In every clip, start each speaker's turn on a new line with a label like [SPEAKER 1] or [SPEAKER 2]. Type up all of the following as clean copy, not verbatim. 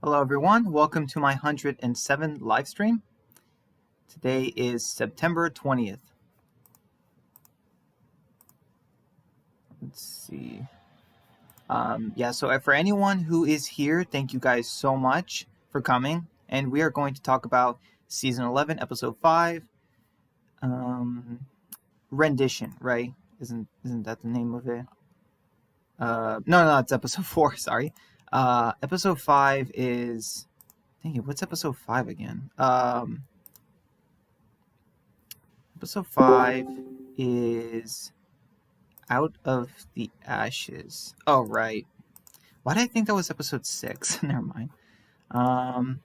[SPEAKER 1] Hello, everyone. Welcome to my 107 live stream. Today is September 20th. Let's see. So for anyone who is here, thank you guys so much for coming. And we are going to talk about Season 11, Episode 5, Rendition, right? Isn't that the name of it? No, it's Episode 4, sorry. Episode 5 is... Dang it, what's Episode 5 again? Episode 5 is Out of the Ashes. Oh, right. Why did I think that was Episode 6? Never mind. All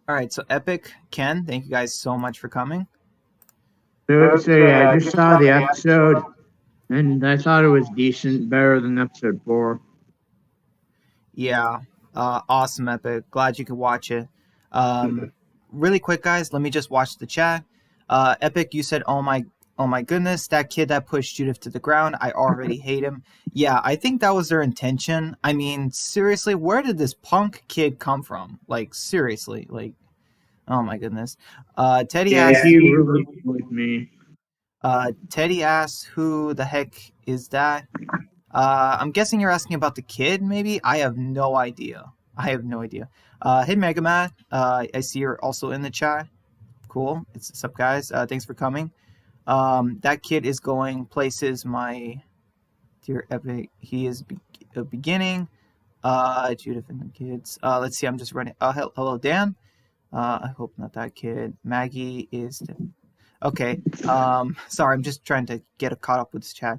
[SPEAKER 1] right, so Epic, Ken, thank you guys so much for coming.
[SPEAKER 2] I just saw the episode, and I thought it was decent, better than episode 4.
[SPEAKER 1] Yeah, awesome, Epic. Glad you could watch it. Really quick, guys, let me just watch the chat. Epic, you said, oh my goodness, that kid that pushed Judith to the ground, I already hate him. Yeah, I think that was their intention. I mean, seriously, where did this punk kid come from? Like, seriously, like, oh my goodness. Teddy asks,
[SPEAKER 2] he really with me.
[SPEAKER 1] Teddy asks, who the heck is that? I'm guessing you're asking about the kid, maybe? I have no idea. Hey, Megamat, I see you're also in the chat. Cool. What's up, guys? Thanks for coming. That kid is going places, my dear Epic. He is beginning. Judith and the kids. Let's see, I'm just running. Hello, Dan. I hope not that kid. Maggie is... Okay. Sorry, I'm just trying to get caught up with this chat.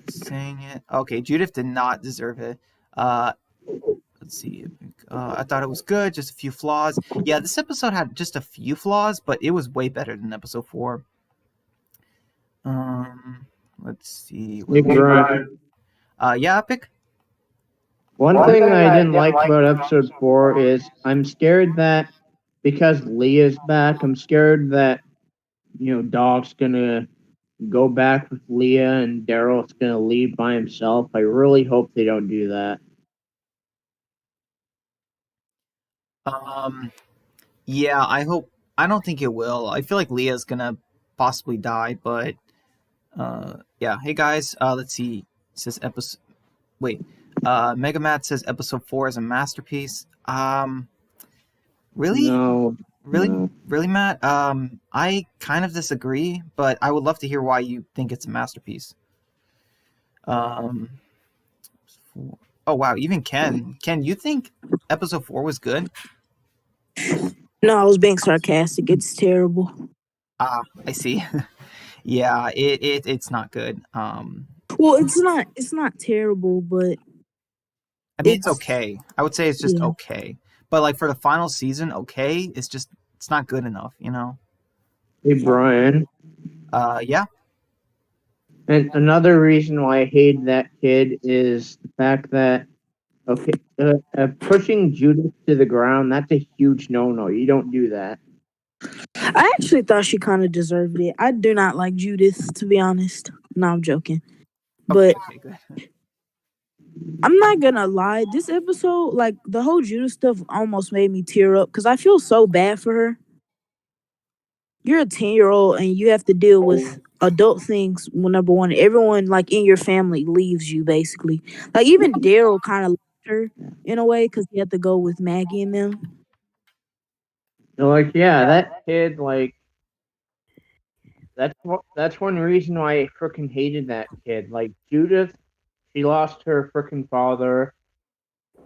[SPEAKER 1] Saying it. Okay, Judith did not deserve it. Let's see. I thought it was good, just a few flaws. Yeah, this episode had just a few flaws, but it was way better than episode 4. Let's see. Yeah, Epic?
[SPEAKER 2] One thing I didn't like about episode 4 is I'm scared that because Leah's back, I'm scared that, Doc's gonna go back with Leah and Daryl's gonna leave by himself. I really hope they don't do that.
[SPEAKER 1] Yeah, I don't think it will. I feel like Leah's gonna possibly die, but yeah. Hey guys, let's see. It says episode... Wait. Megamat says episode 4 is a masterpiece. Really?
[SPEAKER 2] No.
[SPEAKER 1] Really, Matt? I kind of disagree, but I would love to hear why you think it's a masterpiece. Oh wow, even Ken, you think episode 4 was good?
[SPEAKER 3] No, I was being sarcastic. It's terrible.
[SPEAKER 1] I see. Yeah, it's not good.
[SPEAKER 3] Well, it's not terrible, but
[SPEAKER 1] I mean, it's okay. I would say it's just okay. But like for the final season, okay, it's not good enough, you know?
[SPEAKER 2] Hey, Brian.
[SPEAKER 1] Yeah.
[SPEAKER 2] And another reason why I hate that kid is the fact that, pushing Judith to the ground, that's a huge no-no. You don't do that.
[SPEAKER 3] I actually thought she kind of deserved it. I do not like Judith, to be honest. No, I'm joking. But
[SPEAKER 1] okay, good.
[SPEAKER 3] I'm not gonna lie. This episode, like, the whole Judith stuff almost made me tear up because I feel so bad for her. You're a 10-year-old and you have to deal with adult things. Well, number one, everyone, like, in your family leaves you, basically. Like, even Daryl kind of left her in a way because he had to go with Maggie and them.
[SPEAKER 2] That kid, that's one reason why I freaking hated that kid. Like, Judith, she lost her freaking father,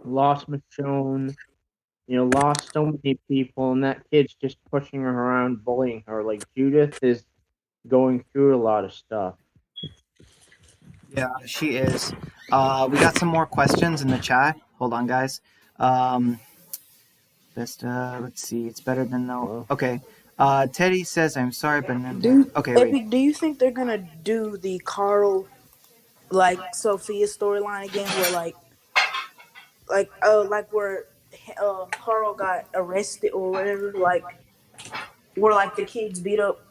[SPEAKER 2] lost Michonne, lost so many people, and that kid's just pushing her around, bullying her. Like, Judith is going through a lot of stuff.
[SPEAKER 1] Yeah, she is. We got some more questions in the chat. Hold on, guys. Let's see. It's better than no. Okay. Teddy says, "I'm sorry, but okay."
[SPEAKER 3] Epic,
[SPEAKER 1] wait.
[SPEAKER 3] do you think they're gonna do the Carl, like, Sophia storyline again, where where Carl got arrested or whatever, where the kids beat up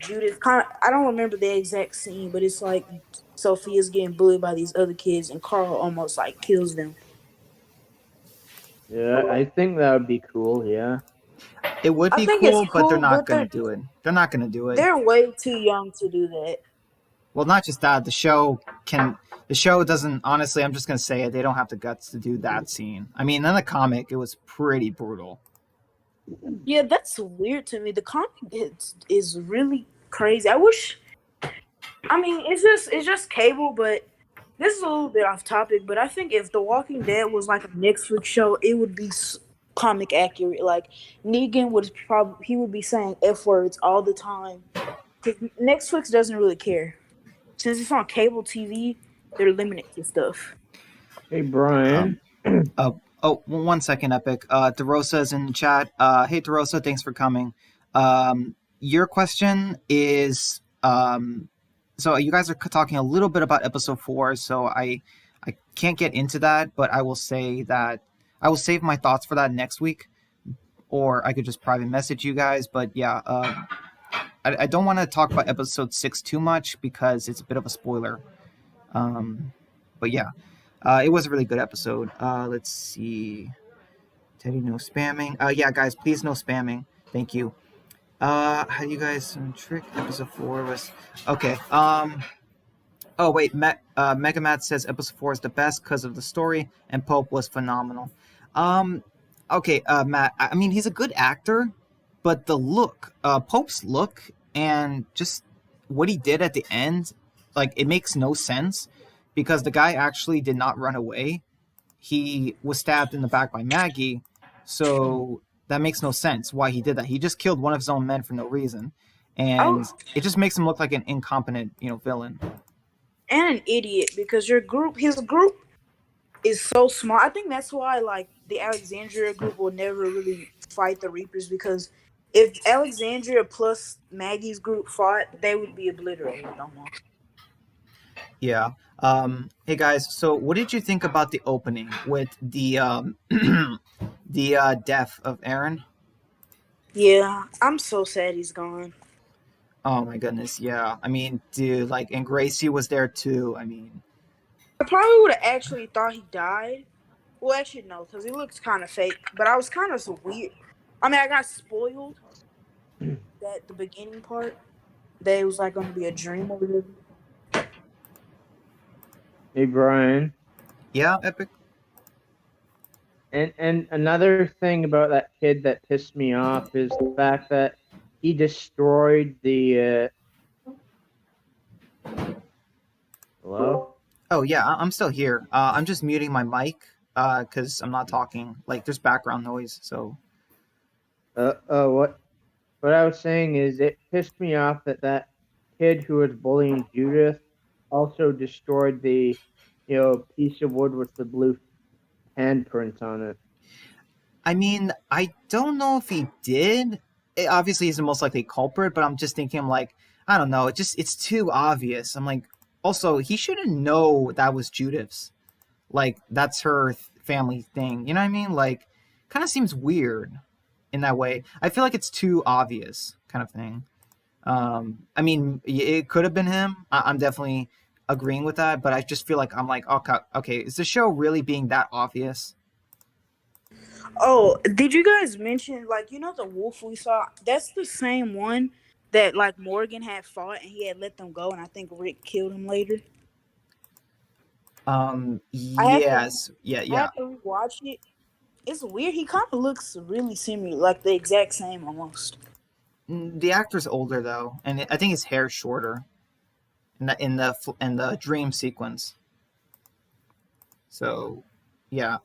[SPEAKER 3] Judith? I don't remember the exact scene, but it's like Sophia's getting bullied by these other kids, and Carl almost kills them.
[SPEAKER 2] Yeah, I think that would be cool. Yeah.
[SPEAKER 1] It would
[SPEAKER 3] I
[SPEAKER 1] be
[SPEAKER 3] think it's
[SPEAKER 1] cool, but they're
[SPEAKER 3] cool,
[SPEAKER 1] not
[SPEAKER 3] but
[SPEAKER 1] gonna do it. They're not gonna do it.
[SPEAKER 3] they're way too young to do that.
[SPEAKER 1] Well, not just that. The show can. The show doesn't. Honestly, I'm just gonna say it. They don't have the guts to do that scene. I mean, in the comic, it was pretty brutal.
[SPEAKER 3] Yeah, that's weird to me. The comic is really crazy. I wish. I mean, it's just cable, but this is a little bit off topic. But I think if The Walking Dead was like a Netflix show, it would be comic accurate. Like Negan would probably he would be saying f words all the time because Netflix doesn't really care. Since it's on cable TV, they're limited to stuff.
[SPEAKER 2] Hey, Brian.
[SPEAKER 1] Um. Oh, 1 second, Epic. DeRosa is in the chat. Hey, DeRosa, thanks for coming. Your question is. So you guys are talking a little bit about episode 4, so I can't get into that, but I will say that I will save my thoughts for that next week, or I could just private message you guys. But yeah, I don't want to talk about episode 6 too much because it's a bit of a spoiler. But yeah, it was a really good episode. Let's see. Teddy, no spamming. Yeah, guys, please no spamming. Thank you. How do you guys trick? Episode 4 was okay. Oh wait, Mega Matt says episode 4 is the best because of the story, and Pope was phenomenal. Um, okay, Matt. I mean, he's a good actor, but the look, Pope's look, and just what he did at the end, like it makes no sense because the guy actually did not run away. He was stabbed in the back by Maggie, so that makes no sense why he did that. He just killed one of his own men for no reason,
[SPEAKER 3] Oh,
[SPEAKER 1] and it just makes him look like an incompetent, villain.
[SPEAKER 3] and an idiot because his group is so small. I think that's why like the Alexandria group will never really fight the Reapers because if Alexandria plus Maggie's group fought, they would be obliterated almost.
[SPEAKER 1] Yeah. Hey guys, so what did you think about the opening with the the death of Aaron?
[SPEAKER 3] Yeah, I'm so sad he's gone.
[SPEAKER 1] Oh my goodness, yeah. I mean, dude, like, and Gracie was there too. I mean,
[SPEAKER 3] I probably would have actually thought he died. Well, actually no, because he looks kind of fake. But I was kind of so weird. I mean, I got spoiled that the beginning part that it was like going to be a dream or whatever.
[SPEAKER 2] Hey, Brian.
[SPEAKER 1] yeah, Epic.
[SPEAKER 2] And another thing about that kid that pissed me off is the fact that he destroyed the. Hello?
[SPEAKER 1] Oh yeah, I'm still here. I'm just muting my mic because I'm not talking. Like, there's background noise, so.
[SPEAKER 2] What I was saying is it pissed me off that kid who was bullying Judith also destroyed the, piece of wood with the blue handprint on it.
[SPEAKER 1] I mean, I don't know if he did. Obviously, he's the most likely culprit, but I'm just thinking, I'm like, I don't know. It's too obvious. I'm like, also, he shouldn't know that was Judith's. Like, that's her family thing. You know what I mean? Like, kind of seems weird in that way. I feel like it's too obvious, kind of thing. I mean, it could have been him. I'm definitely agreeing with that, but I just feel like I'm like, okay, is the show really being that obvious?
[SPEAKER 3] Oh, did you guys mention like the wolf we saw? That's the same one that like Morgan had fought and he had let them go, and I think Rick killed him later. I have to
[SPEAKER 1] Yes, yeah,
[SPEAKER 3] I
[SPEAKER 1] yeah.
[SPEAKER 3] have to rewatch it. It's weird. He kind of looks really similar, like the exact same almost.
[SPEAKER 1] The actor's older though, and I think his hair's shorter in the dream sequence. So, yeah.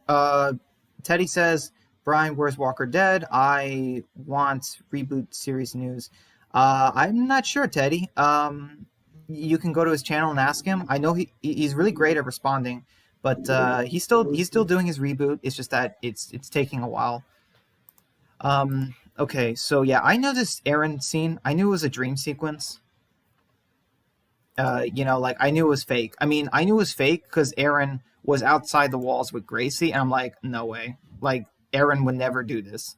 [SPEAKER 1] Teddy says, Brian, where's Walker Dead? I want reboot series news. I'm not sure, Teddy. You can go to his channel and ask him. I know he's really great at responding, but he's still doing his reboot. It's just that it's taking a while. Okay, so yeah, I know this Aaron scene. I knew it was a dream sequence. Like I knew it was fake. I mean, I knew it was fake because Aaron was outside the walls with Gracie, and I'm like, no way. Like Aaron would never do this.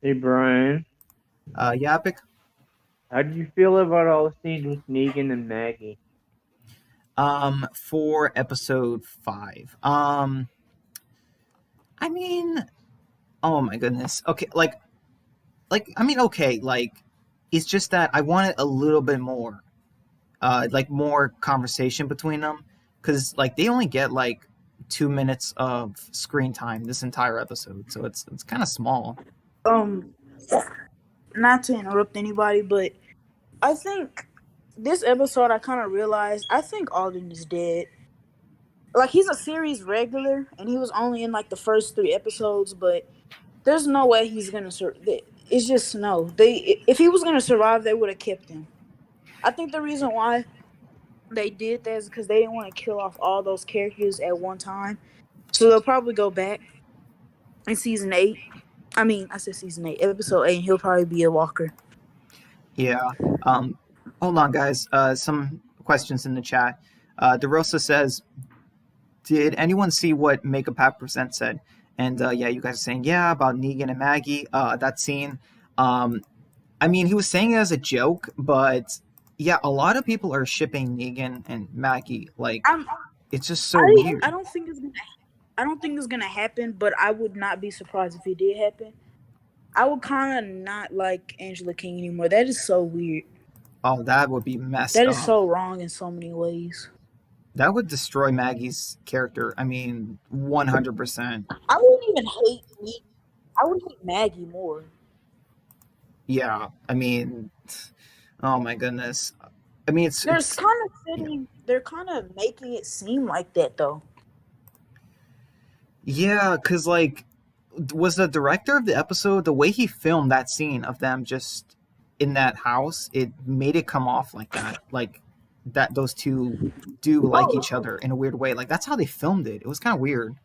[SPEAKER 2] Hey, Brian.
[SPEAKER 1] Yeah, Epic.
[SPEAKER 2] How did you feel about all the scenes with Negan and Maggie?
[SPEAKER 1] For episode 5. mean, oh my goodness. Okay, I mean, okay, like it's just that I wanted a little bit more, like more conversation between them, because like they only get like 2 minutes of screen time this entire episode, so it's kind of small.
[SPEAKER 3] Um, not to interrupt anybody, but I think this episode I kind of realized I think Alden is dead. Like he's a series regular, and he was only in like the first 3 episodes, but there's no way he's gonna survive. It's just no. If he was gonna survive, they would have kept him. I think the reason why they did that is because they didn't want to kill off all those characters at one time. So they'll probably go back in season 8. I mean, I said season 8, episode 8, and he'll probably be a walker.
[SPEAKER 1] Yeah. Hold on, guys. Some questions in the chat. DeRosa says, "Did anyone see what Makeup App Percent said?" And yeah, you guys are saying yeah about Negan and Maggie. That scene. I mean, he was saying it as a joke, but yeah, a lot of people are shipping Negan and Maggie. Like, it's just so weird.
[SPEAKER 3] I don't think it's gonna happen, but I would not be surprised if it did happen. I would kind of not like Angela King anymore. That is so weird.
[SPEAKER 1] Oh, that would be messed
[SPEAKER 3] That
[SPEAKER 1] up.
[SPEAKER 3] is so wrong in so many ways.
[SPEAKER 1] That would destroy Maggie's character. I mean, 100%.
[SPEAKER 3] I wouldn't even hate me. I would hate Maggie more.
[SPEAKER 1] Yeah, I mean, oh my goodness. I mean,
[SPEAKER 3] They're kind of making it seem like that though.
[SPEAKER 1] Yeah, because like, was the director of the episode, the way he filmed that scene of them just in that house, it made it come off like that, like that those two do like each other in a weird way. Like that's how they filmed it. It was kind of weird.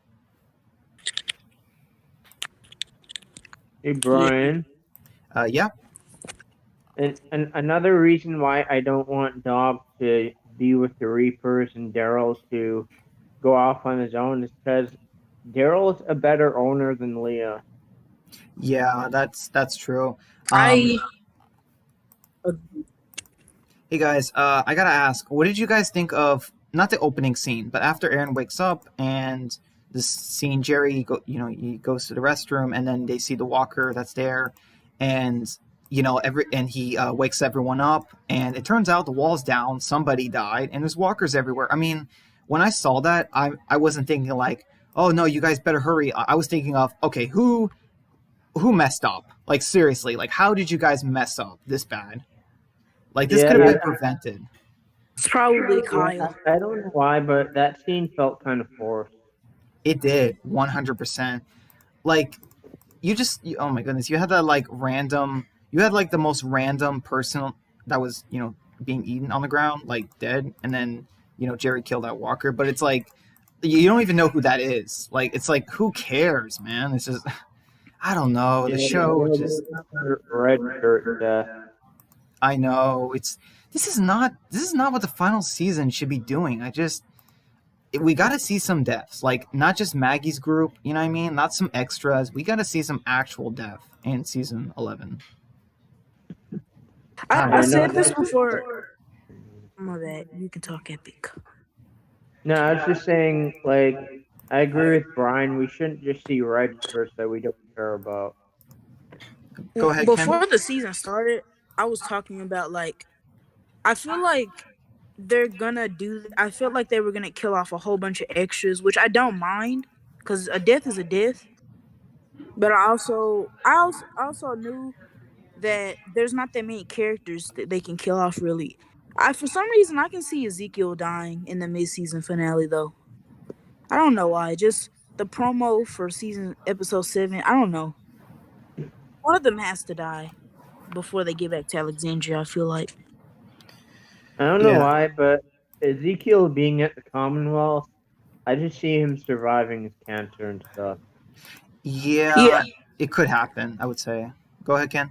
[SPEAKER 2] Hey, Brian.
[SPEAKER 1] Yeah.
[SPEAKER 2] And another reason why I don't want Dob to be with the Reapers and Daryl to go off on his own is because Daryl's a better owner than Leah.
[SPEAKER 1] Yeah, that's true.
[SPEAKER 3] I
[SPEAKER 1] Hey guys, I gotta ask, what did you guys think of not the opening scene, but after Aaron wakes up and the scene Jerry, he goes to the restroom and then they see the walker that's there, and he wakes everyone up, and it turns out the wall's down, somebody died, and there's walkers everywhere. I mean, when I saw that, I wasn't thinking like, oh no, you guys better hurry. I was thinking of, okay, who messed up? Like seriously, like how did you guys mess up this bad? Like this could have been prevented.
[SPEAKER 3] It's probably Kyle.
[SPEAKER 2] I don't know why, but that scene felt kind of forced.
[SPEAKER 1] It did, 100%. Like oh my goodness, you had that like random. You had like the most random person that was, being eaten on the ground, like dead, and then, Jerry killed that walker. But it's like, you don't even know who that is. Like, it's like, who cares, man? It's just, I don't know. The show just
[SPEAKER 2] red shirt.
[SPEAKER 1] I know this is not what the final season should be doing. We got to see some deaths, like not just Maggie's group. You know what I mean? Not some extras. We got to see some actual death in season 11.
[SPEAKER 3] I said this before. My bad. You can talk, Epic.
[SPEAKER 2] No, I was just saying, like, I agree with Brian. We shouldn't just see red shirts that we don't care about.
[SPEAKER 1] Go ahead,
[SPEAKER 3] Before
[SPEAKER 1] Ken.
[SPEAKER 3] the season started, I was talking about like, I feel like they're gonna do. I feel like they were gonna kill off a whole bunch of extras, which I don't mind, because a death is a death. But I also knew that there's not that many characters that they can kill off. Really, for some reason I can see Ezekiel dying in the mid-season finale though. I don't know why. Just the promo for episode 7. I don't know. One of them has to die before they get back to Alexandria, I feel like.
[SPEAKER 2] I don't know why, but Ezekiel being at the Commonwealth, I just see him surviving his cancer and stuff.
[SPEAKER 1] Yeah, it could happen, I would say. Go ahead, Ken.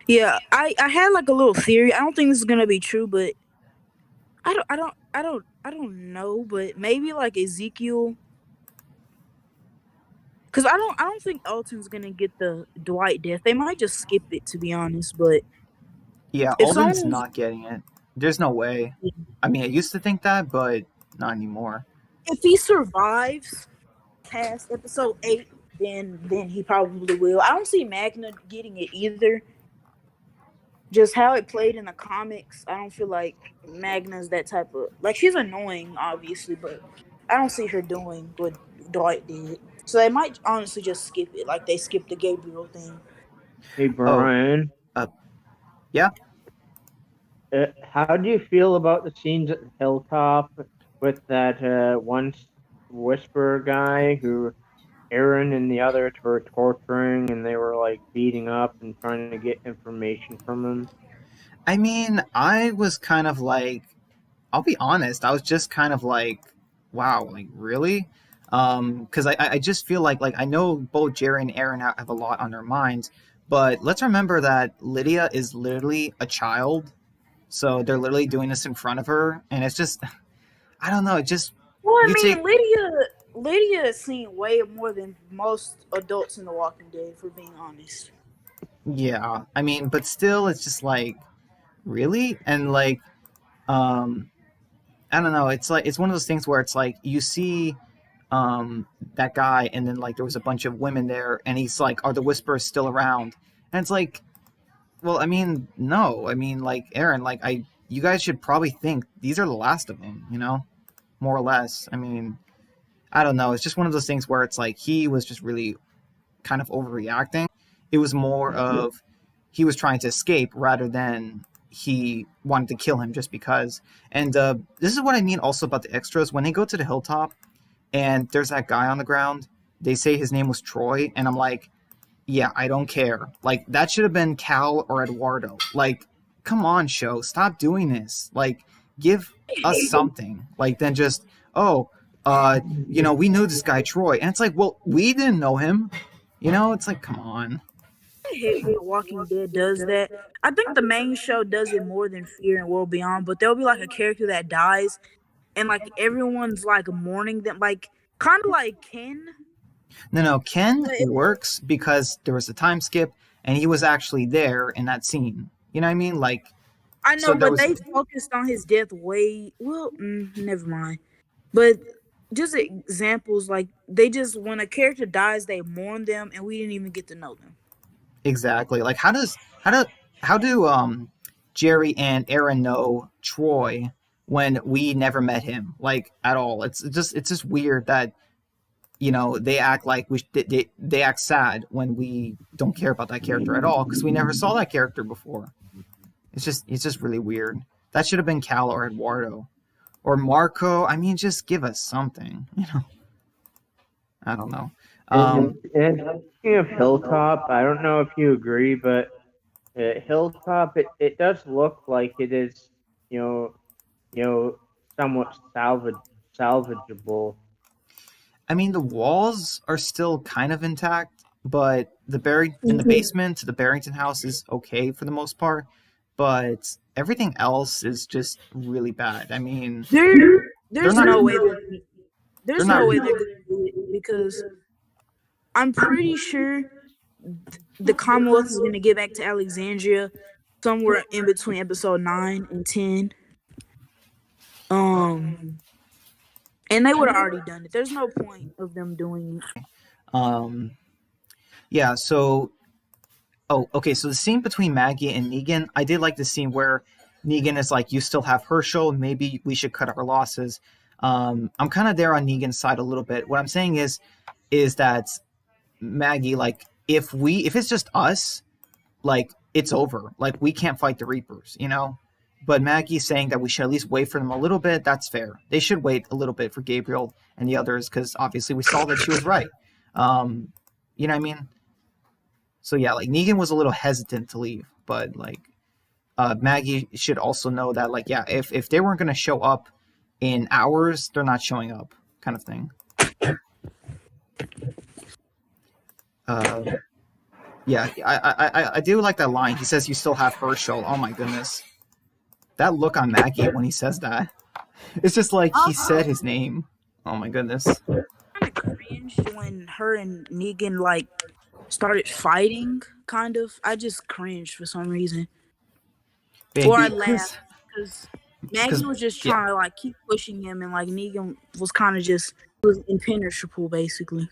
[SPEAKER 3] Yeah, I had like a little theory. I don't think this is gonna be true, but I don't know, but maybe like Ezekiel, because I don't think Elton's gonna get the Dwight death. They might just skip it, to be honest. But
[SPEAKER 1] yeah, Alden's not getting it. There's no way. I mean, I used to think that, but not anymore.
[SPEAKER 3] If he survives, past episode 8, then he probably will. I don't see Magna getting it either. Just how it played in the comics, I don't feel like Magna's that type of like she's annoying, obviously, but I don't see her doing what Dwight did. So they might honestly just skip it, like they skipped the Gabriel thing.
[SPEAKER 2] Hey
[SPEAKER 1] Oh,
[SPEAKER 2] Brian,
[SPEAKER 1] yeah.
[SPEAKER 2] how do you feel about the scenes at the hilltop with that one whisperer guy who Aaron and the others were torturing and they were like beating up and trying to get information from him?
[SPEAKER 1] I mean, I was kind of like, I'll be honest, I was just kind of like, wow, like really? Because I just feel like I know both Jerry and Aaron have a lot on their minds, but let's remember that Lydia is literally a child, so they're literally doing this in front of her, and it's just, I don't know, it just
[SPEAKER 3] Well, I
[SPEAKER 1] you take
[SPEAKER 3] mean, Lydia has seen way more than most adults in The Walking Dead, for being honest.
[SPEAKER 1] yeah, I mean, but still, it's just like really, and like um, I don't know, it's like it's one of those things where it's like you see that guy and then like there was a bunch of women there and he's like, are the whisperers still around? And it's like, well, I mean, no, I mean, like Aaron, like you guys should probably think these are the last of them, more or less. I mean, I don't know, it's just one of those things where it's like he was just really kind of overreacting. It was more of he was trying to escape rather than he wanted to kill him just because. And this is what I mean also about the extras when they go to the hilltop and there's that guy on the ground. They say his name was Troy, and I'm like, yeah, I don't care. Like that should have been Cal or Eduardo. Like, come on, show, stop doing this. Like, give us something. Like, then just we knew this guy Troy, and it's like, well, we didn't know him. It's like, come on.
[SPEAKER 3] I hate when The Walking Dead does that. I think the main show does it more than Fear and World Beyond, but there'll be like a character that dies, and like everyone's like mourning them, like kind of like Ken.
[SPEAKER 1] No, Ken
[SPEAKER 3] But
[SPEAKER 1] works because there was a time skip, and he was actually there in that scene. You know what I mean? Like,
[SPEAKER 3] I
[SPEAKER 1] so
[SPEAKER 3] know,
[SPEAKER 1] there
[SPEAKER 3] but
[SPEAKER 1] was
[SPEAKER 3] they focused on his death way. Well, never mind. But just examples, like they just when a character dies, they mourn them, and we didn't even get to know them.
[SPEAKER 1] exactly like how do Jerry and Aaron know Troy when we never met him like at all? It's just weird that they act like they act sad when we don't care about that character at all because we never saw that character before. It's just really weird. That should have been Cal or Eduardo or Marco. I mean, just give us something. I don't know.
[SPEAKER 2] And speaking of Hilltop, I don't know if you agree, but Hilltop, it does look like it is, somewhat salvageable.
[SPEAKER 1] I mean, the walls are still kind of intact, but the buried in the basement, the Barrington house is okay for the most part, but everything else is just really bad. I mean,
[SPEAKER 3] There's
[SPEAKER 1] not-
[SPEAKER 3] no way
[SPEAKER 1] they're not-
[SPEAKER 3] they're gonna do it because I'm pretty sure the Commonwealth is gonna get back to Alexandria somewhere in between episode 9 and 10. And they would have already done it. There's no point of them doing it.
[SPEAKER 1] Yeah. So, okay. So the scene between Maggie and Negan, I did like the scene where Negan is like, "You still have Herschel. Maybe we should cut our losses." I'm kind of there on Negan's side a little bit. What I'm saying is that Maggie, like, if it's just us, like, it's over. Like, we can't fight the Reapers, But Maggie's saying that we should at least wait for them a little bit. That's fair. They should wait a little bit for Gabriel and the others because obviously we saw that she was right. You know what I mean? So yeah, like Negan was a little hesitant to leave, but like Maggie should also know that, like, yeah, if they weren't going to show up in hours, they're not showing up, kind of thing. Yeah, I do like that line. He says, "You still have Herschel." Oh my goodness, that look on Maggie when he says that. It's just like he said his name. Oh my goodness.
[SPEAKER 3] Kind of cringed when her and Negan like started fighting. Kind of, I just cringed for some reason, or I laughed because Maggie was just trying to like keep pushing him, and like Negan was kind of just was impenetrable, basically.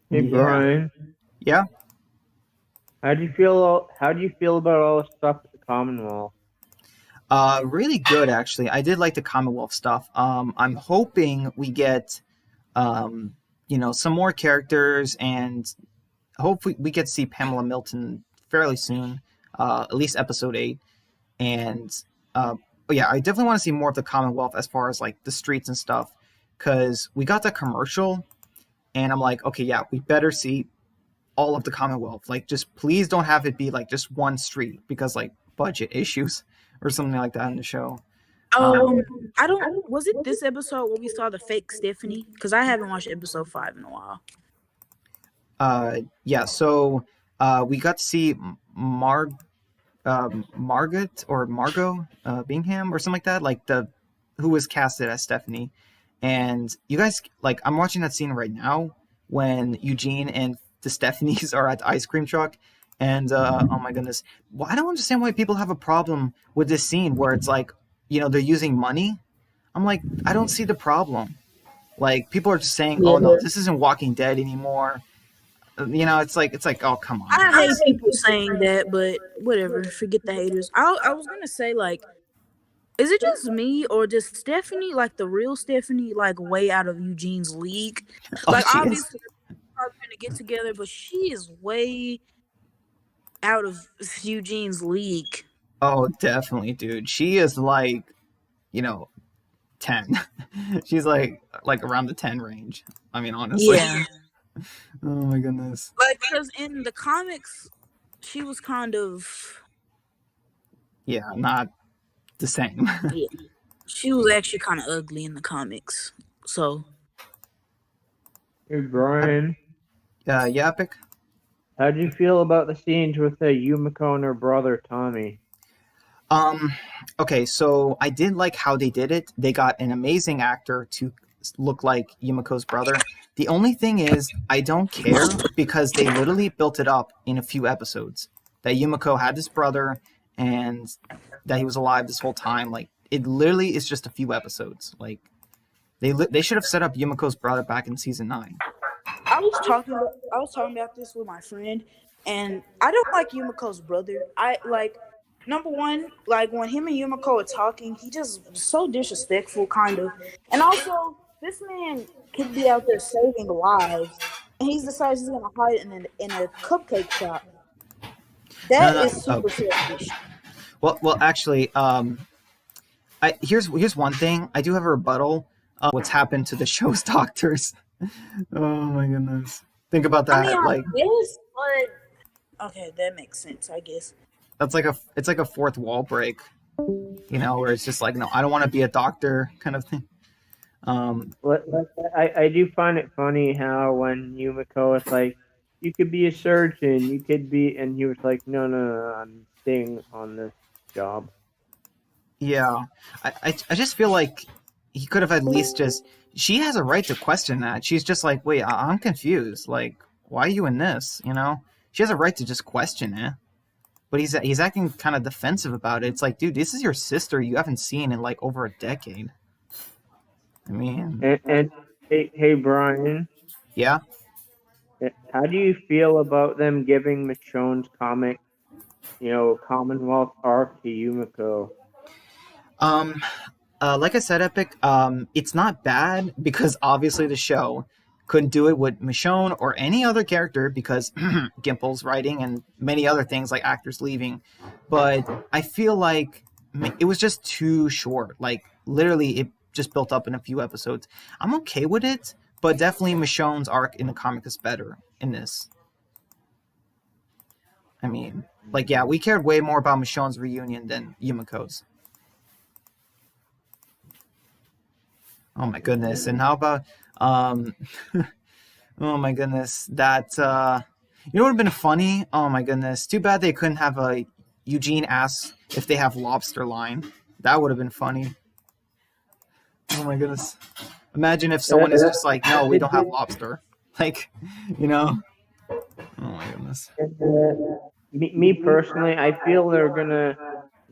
[SPEAKER 2] Hey
[SPEAKER 1] Yeah.
[SPEAKER 2] Brian,
[SPEAKER 1] Yeah.
[SPEAKER 2] how do you feel? How do you feel about all the stuff at the Commonwealth?
[SPEAKER 1] Really good actually. I did like the Commonwealth stuff. I'm hoping we get some more characters, and hopefully we get to see Pamela Milton fairly soon. At least episode 8. And yeah, I definitely want to see more of the Commonwealth as far as like the streets and stuff, because we got the commercial, and I'm like, okay, yeah, we better see all of the Commonwealth. Like, just please don't have it be like just one street, because like budget issues or something like that in the show.
[SPEAKER 3] I don't. Was it this episode where we saw the fake Stephanie? Because I haven't watched episode 5 in a while.
[SPEAKER 1] Yeah, so we got to see Margot Bingham or something like that, like the who was casted as Stephanie. And you guys, like, I'm watching that scene right now when Eugene and the Stephanies are at the ice cream truck, and oh my goodness, well, I don't understand why people have a problem with this scene where it's like, they're using money. I'm like, I don't see the problem. Like, people are just saying, oh no, this isn't Walking Dead anymore. It's like, oh, come on.
[SPEAKER 3] I hate people saying that, but whatever. Forget the haters. I was gonna say, like, is it just me, or does Stephanie, like the real Stephanie, like way out of Eugene's league?
[SPEAKER 1] Oh,
[SPEAKER 3] Like,
[SPEAKER 1] she is.
[SPEAKER 3] obviously they're gonna get together, but she is way out of Eugene's league.
[SPEAKER 1] Oh, definitely, dude. She is like, 10. She's like around the 10 range. I mean, honestly.
[SPEAKER 3] Yeah,
[SPEAKER 1] Oh my goodness.
[SPEAKER 3] like, because in the comics, she was kind of,
[SPEAKER 1] Yeah, not the same.
[SPEAKER 3] yeah, she was actually kind of ugly in the comics. So
[SPEAKER 2] Hey Brian,
[SPEAKER 1] Yeah, Epic.
[SPEAKER 2] how do you feel about the scenes with Yumiko and her brother Tommy?
[SPEAKER 1] Okay, so I did like how they did it. They got an amazing actor to look like Yumiko's brother. The only thing is, I don't care, because they literally built it up in a few episodes that Yumiko had this brother and that he was alive this whole time. Like, it literally is just a few episodes. Like, they should have set up Yumiko's brother back in season 9.
[SPEAKER 3] I was talking about this with my friend, and I don't like Yumiko's brother. I like, number one, like when him and Yumiko are talking, he just so disrespectful, kind of. And also, this man could be out there saving lives, and he decides he's gonna hide in a cupcake shop. That
[SPEAKER 1] No,
[SPEAKER 3] is super
[SPEAKER 1] okay.
[SPEAKER 3] selfish.
[SPEAKER 1] Well, actually, here's one thing. I do have a rebuttal. What's happened to the show's doctors? Oh my goodness! Think about that.
[SPEAKER 3] I mean, I
[SPEAKER 1] Like,
[SPEAKER 3] guess, but okay, that makes sense. I guess.
[SPEAKER 1] it's like a fourth wall break, where it's just like, no, I don't want to be a doctor, kind of thing.
[SPEAKER 2] I do find it funny how when Yumiko was like, you could be a surgeon, you could be, and he was like, no, I'm staying on this job.
[SPEAKER 1] Yeah, I just feel like he could have at least just. She has a right to question that. She's just like, wait, I'm confused. Like, why are you in this? She has a right to just question it. But he's acting kind of defensive about it. It's like, dude, this is your sister you haven't seen in like over a decade. I mean,
[SPEAKER 2] And hey Brian,
[SPEAKER 1] yeah.
[SPEAKER 2] how do you feel about them giving Michonne's comic, Commonwealth arc to Yumiko?
[SPEAKER 1] Like I said, Epic, it's not bad, because obviously the show couldn't do it with Michonne or any other character, because Gimple's writing and many other things like actors leaving. But I feel like it was just too short. Like, literally, it just built up in a few episodes. I'm okay with it, but definitely Michonne's arc in the comic is better in this. I mean, like, yeah, we cared way more about Michonne's reunion than Yumiko's. Oh my goodness. And how about oh my goodness, that would have been funny. Oh my goodness. Too bad they couldn't have a Eugene ask if they have lobster line. That would have been funny. Oh my goodness. Imagine if someone is just like, no, we don't have lobster. Like, Oh my goodness.
[SPEAKER 2] Me personally, I feel they're gonna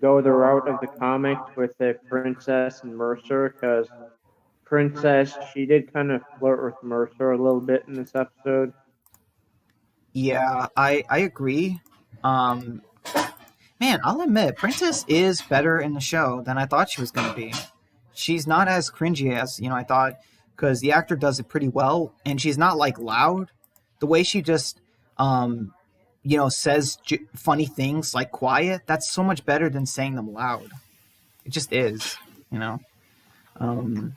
[SPEAKER 2] go the route of the comics with the Princess and Mercer, because Princess, she did kind of flirt with Mercer a little bit in this episode.
[SPEAKER 1] Yeah, I agree. Um, Man, I'll admit, Princess is better in the show than I thought she was going to be. She's not as cringy as I thought, because the actor does it pretty well, and she's not like loud. The way she just, says funny things like quiet. That's so much better than saying them loud. It just is, you know. Um,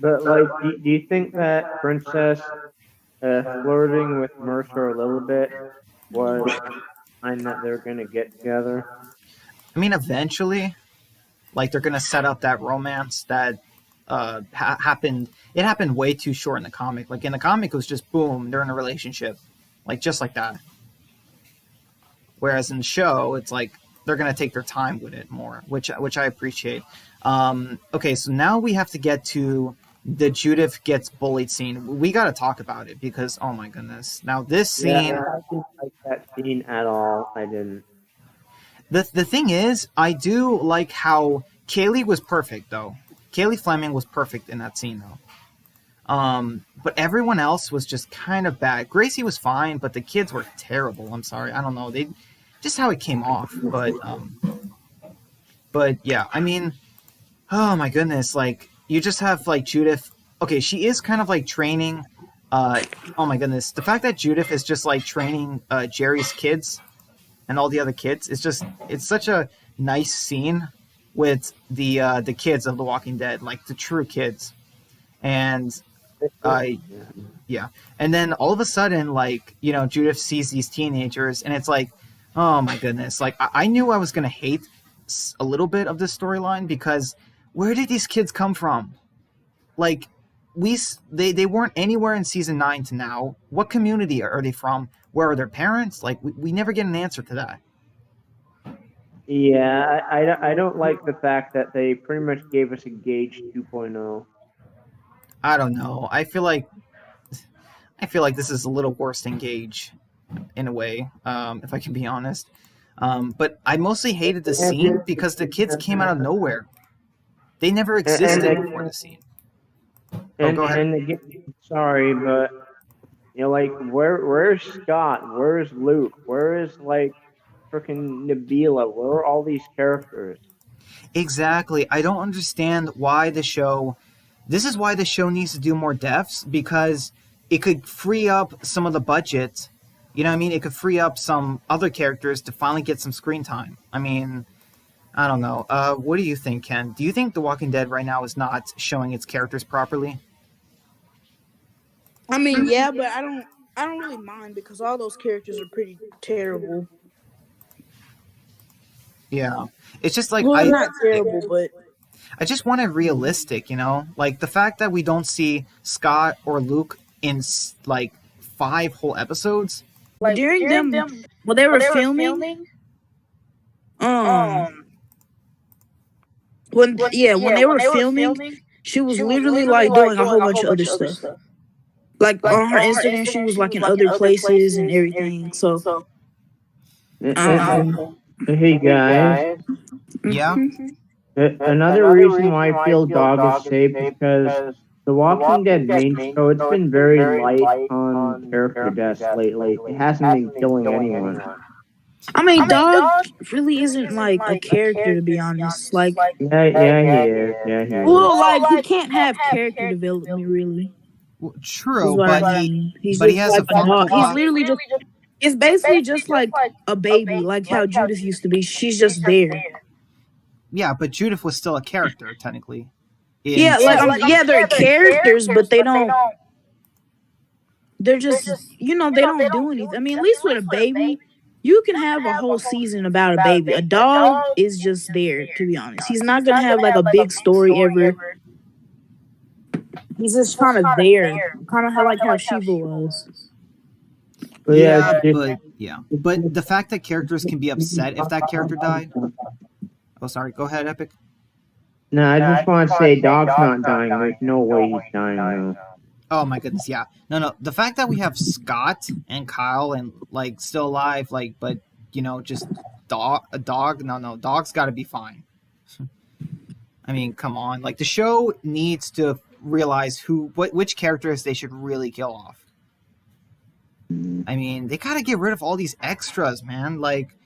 [SPEAKER 2] But like, do you think that Princess flirting with Mercer a little bit was a sign that they're gonna get together?
[SPEAKER 1] I mean, eventually, like they're gonna set up that romance that happened. It happened way too short in the comic. Like in the comic, it was just boom, they're in a relationship, like just like that. Whereas in the show, it's like they're gonna take their time with it more, which I appreciate. Okay, so now we have to get to the Judith gets bullied scene. We got to talk about it because oh my goodness! Now this scene,
[SPEAKER 2] Yeah, I didn't like that scene at all. I didn't.
[SPEAKER 1] the thing is, I do like how Kaylee was perfect though. Kaylee Fleming was perfect in that scene though. But everyone else was just kind of bad. Gracie was fine, but the kids were terrible. I'm sorry, I don't know. They just how it came off, but yeah, I mean, oh my goodness, like you just have like Judith. Okay, she is kind of like training. Oh my goodness, the fact that Judith is just like training Jerry's kids and all the other kids is it's such a nice scene with the kids of The Walking Dead, like the true kids, and yeah, and then all of a sudden, like Judith sees these teenagers, and it's like, oh my goodness, like I knew I was gonna hate a little bit of this storyline because where did these kids come from? Like they weren't anywhere in season 9 to now. What community are they from? Where are their parents? Like we never get an answer to that.
[SPEAKER 2] Yeah, I don't like the fact that they pretty much gave us a Gage 2.0.
[SPEAKER 1] I don't know. I feel like this is a little worse than Gage in a way, if I can be honest. But I mostly hated the scene because the kids came out of nowhere. They never existed before the scene. Go ahead.
[SPEAKER 2] And again, sorry, but like where's Scott? Where's Luke? Where is like freaking Nabila? Where are all these characters?
[SPEAKER 1] Exactly. I don't understand why the show. This is why the show needs to do more deaths, because it could free up some of the budget. You know what I mean? It could free up some other characters to finally get some screen time. I mean, I don't know. What do you think, Ken? Do you think The Walking Dead right now is not showing its characters properly?
[SPEAKER 3] I mean, yeah, but I don't really mind because all those characters are pretty terrible.
[SPEAKER 1] Yeah, it's just like
[SPEAKER 3] Well, not terrible, but
[SPEAKER 1] I just want it realistic, like the fact that we don't see Scott or Luke in like 5 whole episodes.
[SPEAKER 3] like, during them when they were filming, when they were filming, she was literally like doing a whole bunch of other stuff. Like on her Instagram, she was like in other places and everything. So,
[SPEAKER 2] hey guys,
[SPEAKER 1] Yeah.
[SPEAKER 2] Another reason why I feel Dog is safe because The Walking Dead main show, it's been very light on character deaths lately. It hasn't been killing anyone.
[SPEAKER 3] I mean, Dog really isn't like a character, to be honest. Like,
[SPEAKER 2] yeah, he is. Yeah, he is.
[SPEAKER 3] Well, like he can't have character development really.
[SPEAKER 1] Well, true,
[SPEAKER 3] but
[SPEAKER 1] he has
[SPEAKER 3] like
[SPEAKER 1] a fun.
[SPEAKER 3] He's literally just. It's basically just like a baby, like how Judith used to be. She's just there.
[SPEAKER 1] Yeah, but Judith was still a character technically.
[SPEAKER 3] They're characters, but they don't. They're just, they don't do anything. I mean, at least with a baby, you can have a whole season about a baby. A dog is just there, to be honest. He's not gonna have like a big story ever. He's just kind of there, kind of like how Shiva was.
[SPEAKER 2] But
[SPEAKER 1] but the fact that characters can be upset if that character died. Oh, sorry. Go ahead, Epic.
[SPEAKER 2] No, I just want to say Dog's not dying. There's no way he's dying now.
[SPEAKER 1] Oh my goodness, yeah. No. The fact that we have Scott and Kyle and like still alive, like, but just a dog. No, Dog's got to be fine. I mean, come on. Like the show needs to realize which characters they should really kill off. I mean, they gotta get rid of all these extras, man. Like,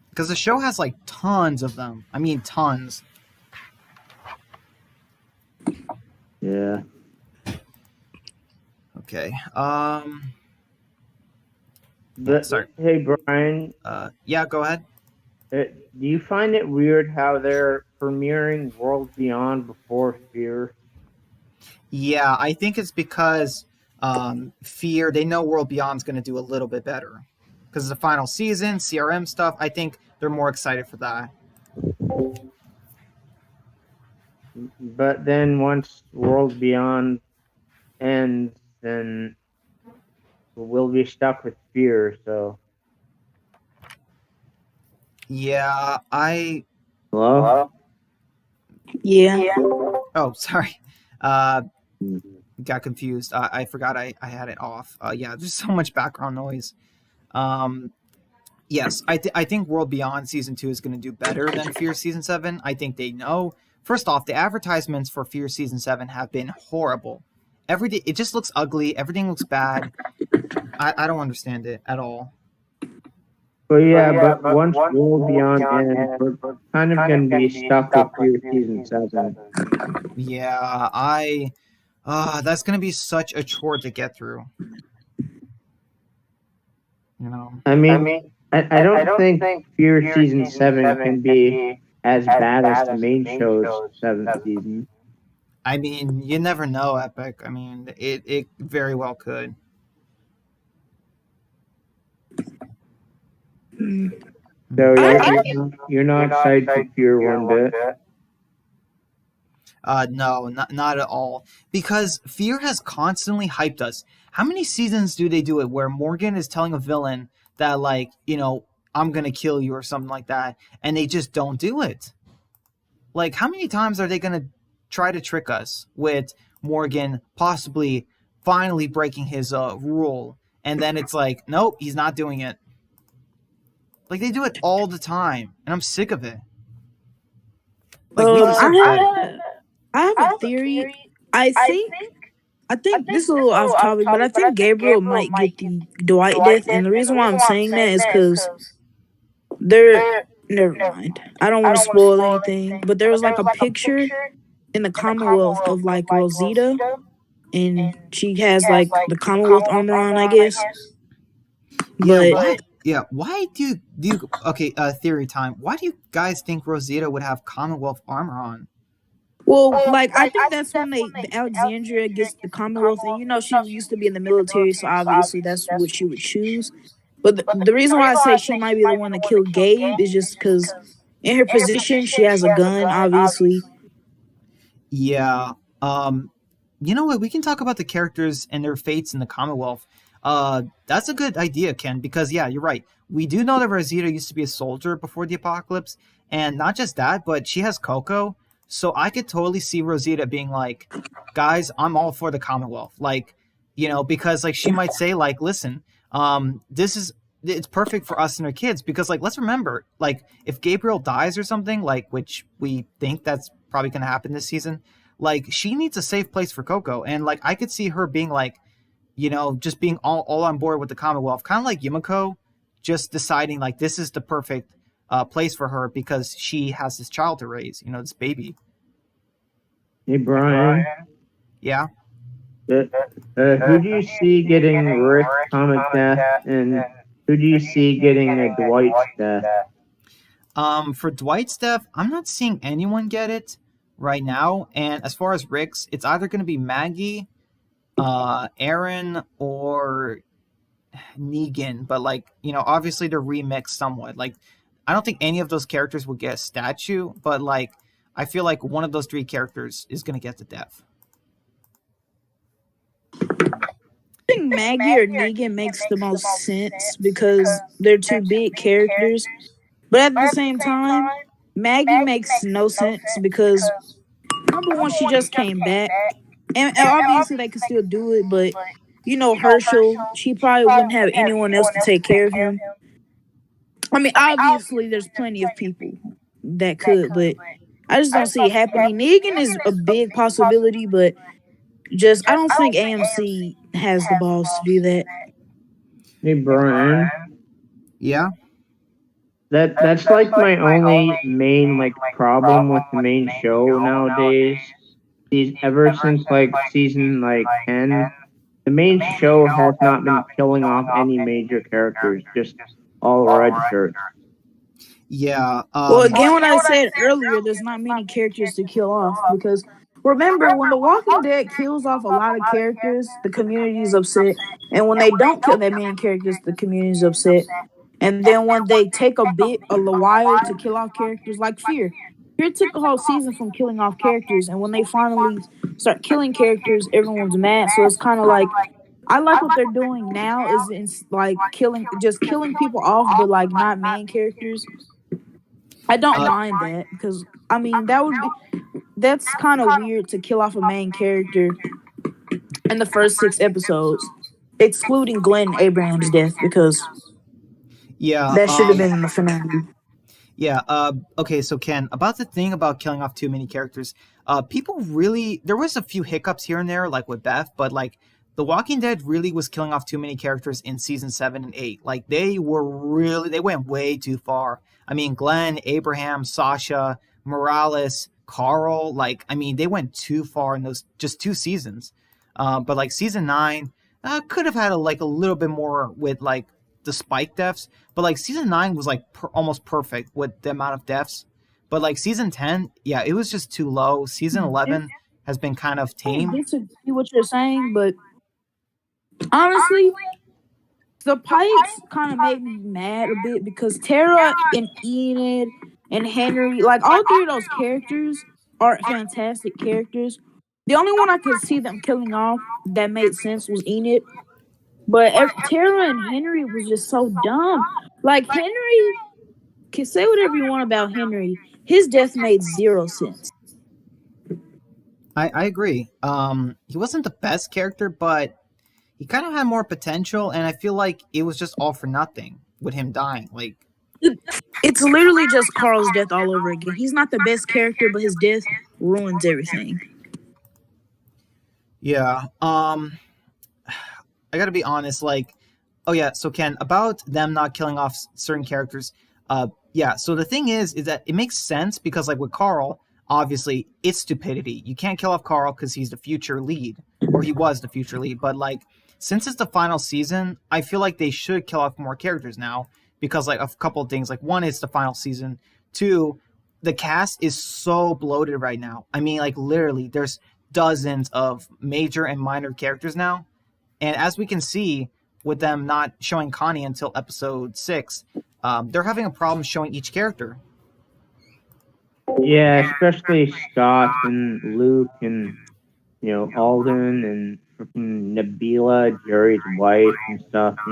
[SPEAKER 1] because the show has like tons of them. I mean, tons.
[SPEAKER 2] Yeah.
[SPEAKER 1] Okay.
[SPEAKER 2] But,
[SPEAKER 1] sorry.
[SPEAKER 2] Hey, Brian.
[SPEAKER 1] Yeah, go ahead.
[SPEAKER 2] Do you find it weird how they're premiering World Beyond before Fear?
[SPEAKER 1] Yeah, I think it's because Fear, they know World Beyond's going to do a little bit better. Because it's the final season, CRM stuff, I think they're more excited for that.
[SPEAKER 2] But then once World Beyond ends, then we'll be stuck with Fear, so...
[SPEAKER 1] Yeah,
[SPEAKER 2] Hello?
[SPEAKER 3] Yeah.
[SPEAKER 1] Oh, sorry. Got confused. I forgot I had it off. Yeah, there's so much background noise. Yes, I think World Beyond Season 2 is going to do better than Fear Season 7. I think they know. First off, the advertisements for Fear Season 7 have been horrible. It just looks ugly. Everything looks bad. I don't understand it at all.
[SPEAKER 2] But once World Beyond ends, we're kind of going to be stuck with Fear Season 7.
[SPEAKER 1] Yeah, that's going to be such a chore to get through. You know?
[SPEAKER 2] I don't think Fear Season 7 can be as bad as the main show's 7th season.
[SPEAKER 1] I mean, you never know, Epic. I mean, it very well could.
[SPEAKER 2] So you're not excited for Fear one bit?
[SPEAKER 1] No, not at all. Because Fear has constantly hyped us. How many seasons do they do it where Morgan is telling a villain that, like, I'm going to kill you or something like that, and they just don't do it? Like, how many times are they going to try to trick us with Morgan possibly finally breaking his rule, and then it's like, nope, he's not doing it. Like, they do it all the time, and I'm sick of it. Like,
[SPEAKER 3] I have a theory. I think this is a little off topic, but I think Gabriel might get the Dwight death, and the reason why I'm saying that is because never mind. I don't want to spoil anything, but there was like a picture in the Commonwealth of like Rosita, and she has like the Commonwealth armor on, I guess. But
[SPEAKER 1] why do you okay, theory time. Why do you guys think Rosita would have Commonwealth armor on?
[SPEAKER 3] Well, like, I think that's when Alexandria gets the Commonwealth, and she used to be in the military, so obviously that's what she would choose. But the reason why I say she might be the one to kill Gabe is just because in her position, she has a gun, obviously.
[SPEAKER 1] Yeah. You know what? We can talk about the characters and their fates in the Commonwealth. That's a good idea, Ken, because, yeah, you're right. We do know that Rosita used to be a soldier before the apocalypse, and not just that, but she has Coco. So I could totally see Rosita being like, guys, I'm all for the Commonwealth. Like, because like she might say like, listen, it's perfect for us and our kids because like, let's remember, like if Gabriel dies or something, like, which we think that's probably going to happen this season, like she needs a safe place for Coco. And like, I could see her being like, just being all on board with the Commonwealth, kind of like Yumiko, just deciding like, this is the perfect place for her because she has this child to raise, this baby.
[SPEAKER 2] Hey, Brian.
[SPEAKER 1] Yeah?
[SPEAKER 2] Who do you see getting Rick's comic death, and who do you see getting a Dwight's death?
[SPEAKER 1] For Dwight's death, I'm not seeing anyone get it right now. And as far as Rick's, it's either going to be Maggie, Aaron, or Negan. But like, obviously they're remixed somewhat. Like, I don't think any of those characters will get a statue, but like, I feel like one of those three characters is going to get the death.
[SPEAKER 3] I think Maggie or Negan makes the most sense because they're two big characters. But at the same time, Maggie makes no sense because, number one, she just came back. And obviously they could still do it, but, Herschel, she probably wouldn't have anyone else to take care of him. I mean, obviously, there's plenty of people that could, but I just don't see it happening. Negan is a big possibility, but just I don't think AMC has the balls to do that.
[SPEAKER 2] Hey Brian,
[SPEAKER 1] Yeah.
[SPEAKER 2] that's like my only main like problem with the main show nowadays. Ever since like season like 10, the main show has not been killing off any major characters, just all red shirts.
[SPEAKER 1] Yeah.
[SPEAKER 3] Well, again, what I said earlier, there's not many characters to kill off because remember when The Walking Dead kills off a lot of characters, the community is upset, and when they don't kill that many characters, the community is upset. And then when they take a while to kill off characters, like Fear took a whole season from killing off characters, and when they finally start killing characters, everyone's mad. So it's kind of like I like what they're doing now is like killing people off, but like not main characters. I don't mind that because I mean that's kind of weird to kill off a main character in the first 6 episodes, excluding Glenn Abraham's death because
[SPEAKER 1] Yeah.
[SPEAKER 3] that should have been in the finale.
[SPEAKER 1] Yeah. Okay. So Ken, about the thing about killing off too many characters, people really there was a few hiccups here and there, like with Beth, but like The Walking Dead really was killing off too many characters in season 7 and 8. Like they went way too far. I mean, Glenn, Abraham, Sasha, Morales, Carl. Like I mean, they went too far in those just 2 seasons. But like season 9 could have had like a little bit more with like the spike deaths. But like season 9 was like almost perfect with the amount of deaths. But like season 10, yeah, it was just too low. Season 11 has been kind of
[SPEAKER 3] I
[SPEAKER 1] tame.
[SPEAKER 3] disagree what you're saying, but honestly, the Pikes kind of made me mad a bit because Tara and Enid and Henry, like all three of those characters, are fantastic characters. The only one I could see them killing off that made sense was Enid. But Tara and Henry was just so dumb. Like Henry, can say whatever you want about Henry. His death made zero sense.
[SPEAKER 1] I agree. He wasn't the best character, but he kind of had more potential, and I feel like it was just all for nothing with him dying. Like
[SPEAKER 3] It's literally just Carl's death all over again. He's not the best character, but his death ruins everything.
[SPEAKER 1] yeah. I gotta be honest, like, oh yeah, so Ken, about them not killing off certain characters, yeah, so the thing is that it makes sense because, like, with Carl, obviously, it's stupidity. You can't kill off Carl because he's the future lead, or he was the future lead, but, like, since it's the final season, I feel like they should kill off more characters now because, like, a couple of things. Like, one, it's the final season. Two, the cast is so bloated right now. I mean, like, literally, there's dozens of major and minor characters now. And as we can see, with them not showing Connie until episode 6, they're having a problem showing each character.
[SPEAKER 2] Yeah, especially Scott and Luke and Alden and freaking Nabila, Jerry's wife and stuff.
[SPEAKER 3] I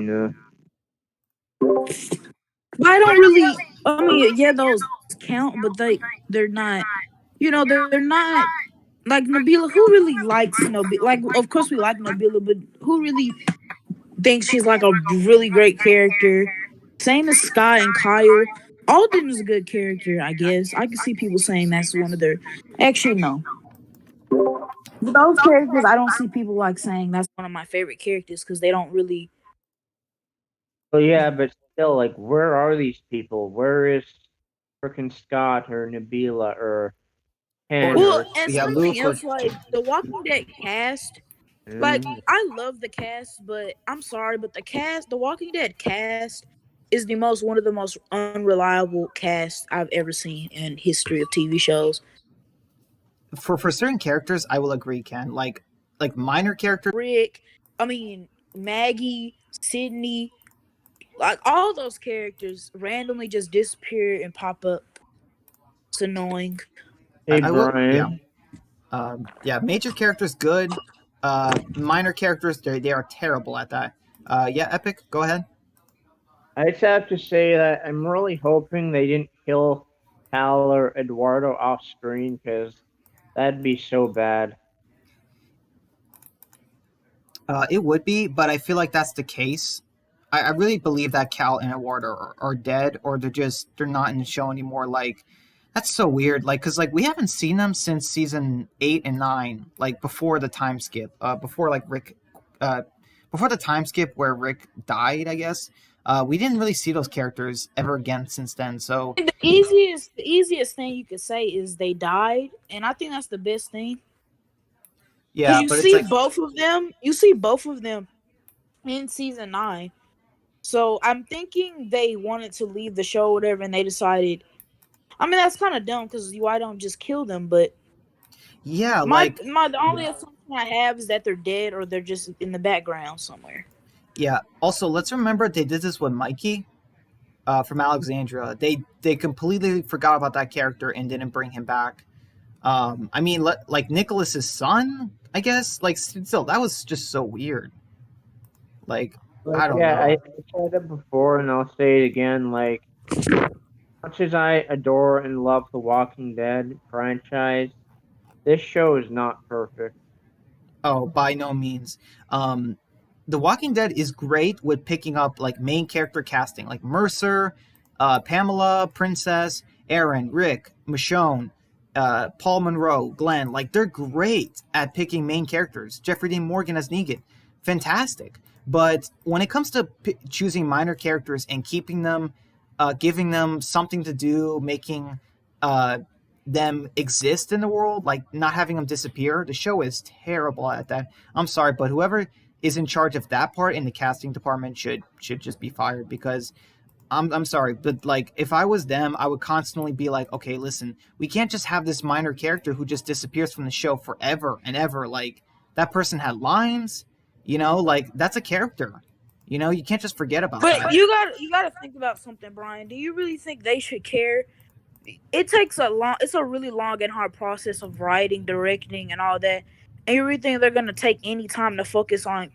[SPEAKER 3] don't really. I mean, yeah, those count, but they're not. They're not like Nabila. Who really likes Nabila? Like, of course we like Nabila, but who really thinks she's like a really great character? Same as Sky and Kyle. Alden is a good character, I guess. I can see people saying that's one of their. Actually, no. But those characters, I don't see people like saying that's one of my favorite characters because they don't really.
[SPEAKER 2] Well, yeah, but still, like, where are these people? Where is freaking Scott or Nabila or Ken?
[SPEAKER 3] Well, and
[SPEAKER 1] Yeah,
[SPEAKER 3] something
[SPEAKER 1] Luke
[SPEAKER 3] else, like the Walking Dead cast. Like,
[SPEAKER 2] Mm.
[SPEAKER 3] I love the cast, but I'm sorry, but the Walking Dead cast is one of the most unreliable casts I've ever seen in history of TV shows.
[SPEAKER 1] For certain characters, I will agree, Ken. Like minor characters.
[SPEAKER 3] Rick, I mean Maggie, Sydney, like all those characters randomly just disappear and pop up. It's annoying.
[SPEAKER 2] Hey,
[SPEAKER 1] I will,
[SPEAKER 2] Brian.
[SPEAKER 1] yeah, major characters good. Minor characters, they are terrible at that. Yeah, Epic, go ahead.
[SPEAKER 2] I just have to say that I'm really hoping they didn't kill Hal or Eduardo off screen because that'd be so bad.
[SPEAKER 1] It would be, but I feel like that's the case. I really believe that Cal and Eduardo are dead, or they're not in the show anymore. Like, That's so weird. Like, cause like we haven't seen them since season 8 and 9, like before the time skip, before like Rick, uh, before the time skip where Rick died. I guess we didn't really see those characters ever again since then. So
[SPEAKER 3] The easiest thing you could say is they died, and I think that's the best thing because
[SPEAKER 1] yeah, but it's like
[SPEAKER 3] you see both of them in season 9. So I'm thinking they wanted to leave the show, or whatever, and they decided. I mean, that's kind of dumb because why don't just kill them? But
[SPEAKER 1] yeah,
[SPEAKER 3] my
[SPEAKER 1] like
[SPEAKER 3] my the only assumption I have is that they're dead or they're just in the background somewhere.
[SPEAKER 1] yeah. Also, let's remember they did this with Mikey from Alexandria. They completely forgot about that character and didn't bring him back. I mean, like Nicholas's son, I guess. Like, still, that was just so weird. Like,
[SPEAKER 2] Like,
[SPEAKER 1] I don't
[SPEAKER 2] yeah, I
[SPEAKER 1] know.
[SPEAKER 2] said it before and I'll say it again. Like, much as I adore and love the Walking Dead franchise, this show is not perfect.
[SPEAKER 1] Oh, by no means. Um, The Walking Dead is great with picking up like main character casting, like Mercer, Pamela, Princess, Aaron, Rick, Michonne, Paul Monroe, Glenn. Like they're great at picking main characters. Jeffrey Dean Morgan as Negan, fantastic. But when it comes to choosing minor characters and keeping them, giving them something to do, making uh, them exist in the world, like not having them disappear, the show is terrible at that. I'm sorry, but whoever is in charge of that part in the casting department should just be fired because I'm sorry, but like if I was them, I would constantly be like, okay, listen, we can't just have this minor character who just disappears from the show forever and ever. Like that person had lines, like that's a character. You can't just forget about
[SPEAKER 3] But
[SPEAKER 1] that.
[SPEAKER 3] you got to think about something, Brian. Do you really think they should care? It's a really long and hard process of writing, directing, and all that. And you really think they're gonna take any time to focus on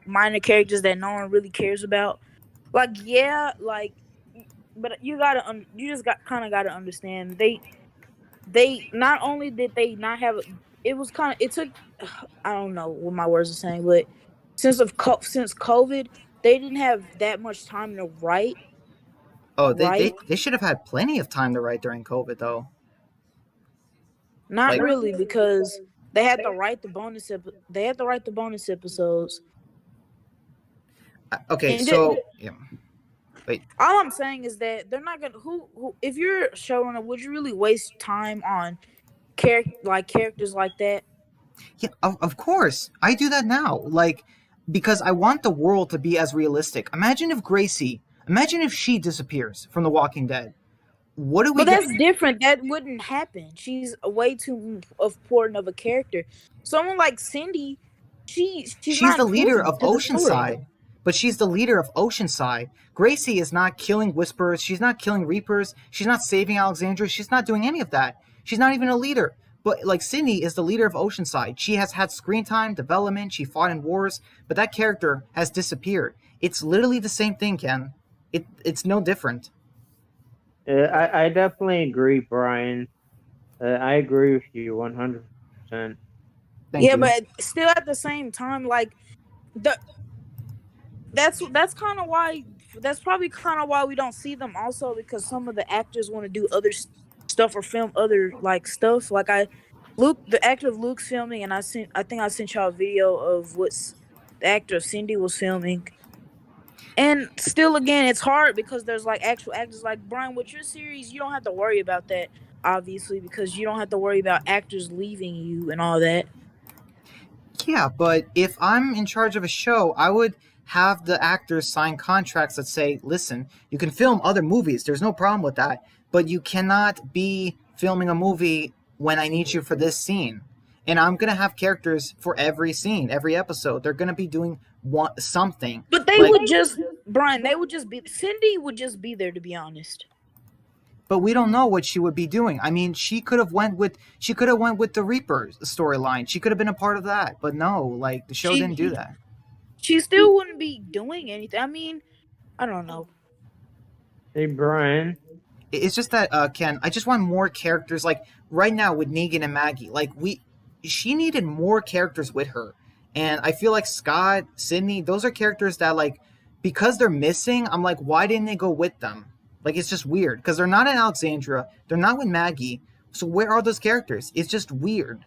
[SPEAKER 3] minor characters that no one really cares about? Like, yeah, like, but you just gotta understand they not only did they not have it was kind of it took I don't know what my words are saying, but since COVID, they didn't have that much time to
[SPEAKER 1] Oh, they,
[SPEAKER 3] write.
[SPEAKER 1] they they should have had plenty of time to write during COVID though.
[SPEAKER 3] Not
[SPEAKER 1] Like,
[SPEAKER 3] really, because they had to write the they had to write the bonus episodes.
[SPEAKER 1] okay,
[SPEAKER 3] And
[SPEAKER 1] so yeah, wait.
[SPEAKER 3] all I'm saying is that they're not gonna who if you're a showrunner, would you really waste time on characters like that?
[SPEAKER 1] Yeah, of course. I do that now. Like, because I want the world to be as realistic. Imagine if she disappears from The Walking Dead. What do we
[SPEAKER 3] But
[SPEAKER 1] get?
[SPEAKER 3] that's different. That wouldn't happen. She's way too important of a character. Someone like Cindy, she's
[SPEAKER 1] She's
[SPEAKER 3] not
[SPEAKER 1] the leader
[SPEAKER 3] important
[SPEAKER 1] of
[SPEAKER 3] to the story.
[SPEAKER 1] Oceanside. But she's the leader of Oceanside. Gracie is not killing Whisperers. She's not killing Reapers. She's not saving Alexandria. She's not doing any of that. She's not even a leader. But like Sydney is the leader of Oceanside. She has had screen time, development. She fought in wars, but that character has disappeared. It's literally the same thing, Ken. It's no different.
[SPEAKER 2] I definitely agree, Brian. I agree with you 100%.
[SPEAKER 1] Thank
[SPEAKER 3] Yeah,
[SPEAKER 1] you.
[SPEAKER 3] but still at the same time, like the that's kind of why that's probably kind of why we don't see them also, because some of the actors want to do other stuff or film other like stuff. Like the actor of Luke's filming, and I think I sent y'all a video of what's the actor of Cindy was filming. And still, again, it's hard because there's like actual actors. Like Brian, with your series, you don't have to worry about that, obviously, because you don't have to worry about actors leaving you and all that.
[SPEAKER 1] Yeah, but if I'm in charge of a show, I would have the actors sign contracts that say, listen, you can film other movies. There's no problem with that. But you cannot be filming a movie when I need you for this scene. And I'm going to have characters for every scene, every episode. They're going to be doing something.
[SPEAKER 3] But they would just, Brian, Cindy would just be there, to be honest.
[SPEAKER 1] But we don't know what she would be doing. I mean, she could have went with the Reaper storyline. She could have been a part of that. But no, like the show didn't do that.
[SPEAKER 3] She still wouldn't be doing anything. I mean, I don't know.
[SPEAKER 2] Hey, Brian.
[SPEAKER 1] It's just that, Ken, I just want more characters. Like right now with Negan and Maggie, like she needed more characters with her. And I feel like Scott, Sydney, those are characters that like, because they're missing, I'm like, why didn't they go with them? Like it's just weird because they're not in Alexandria, they're not with Maggie. So where are those characters? It's just weird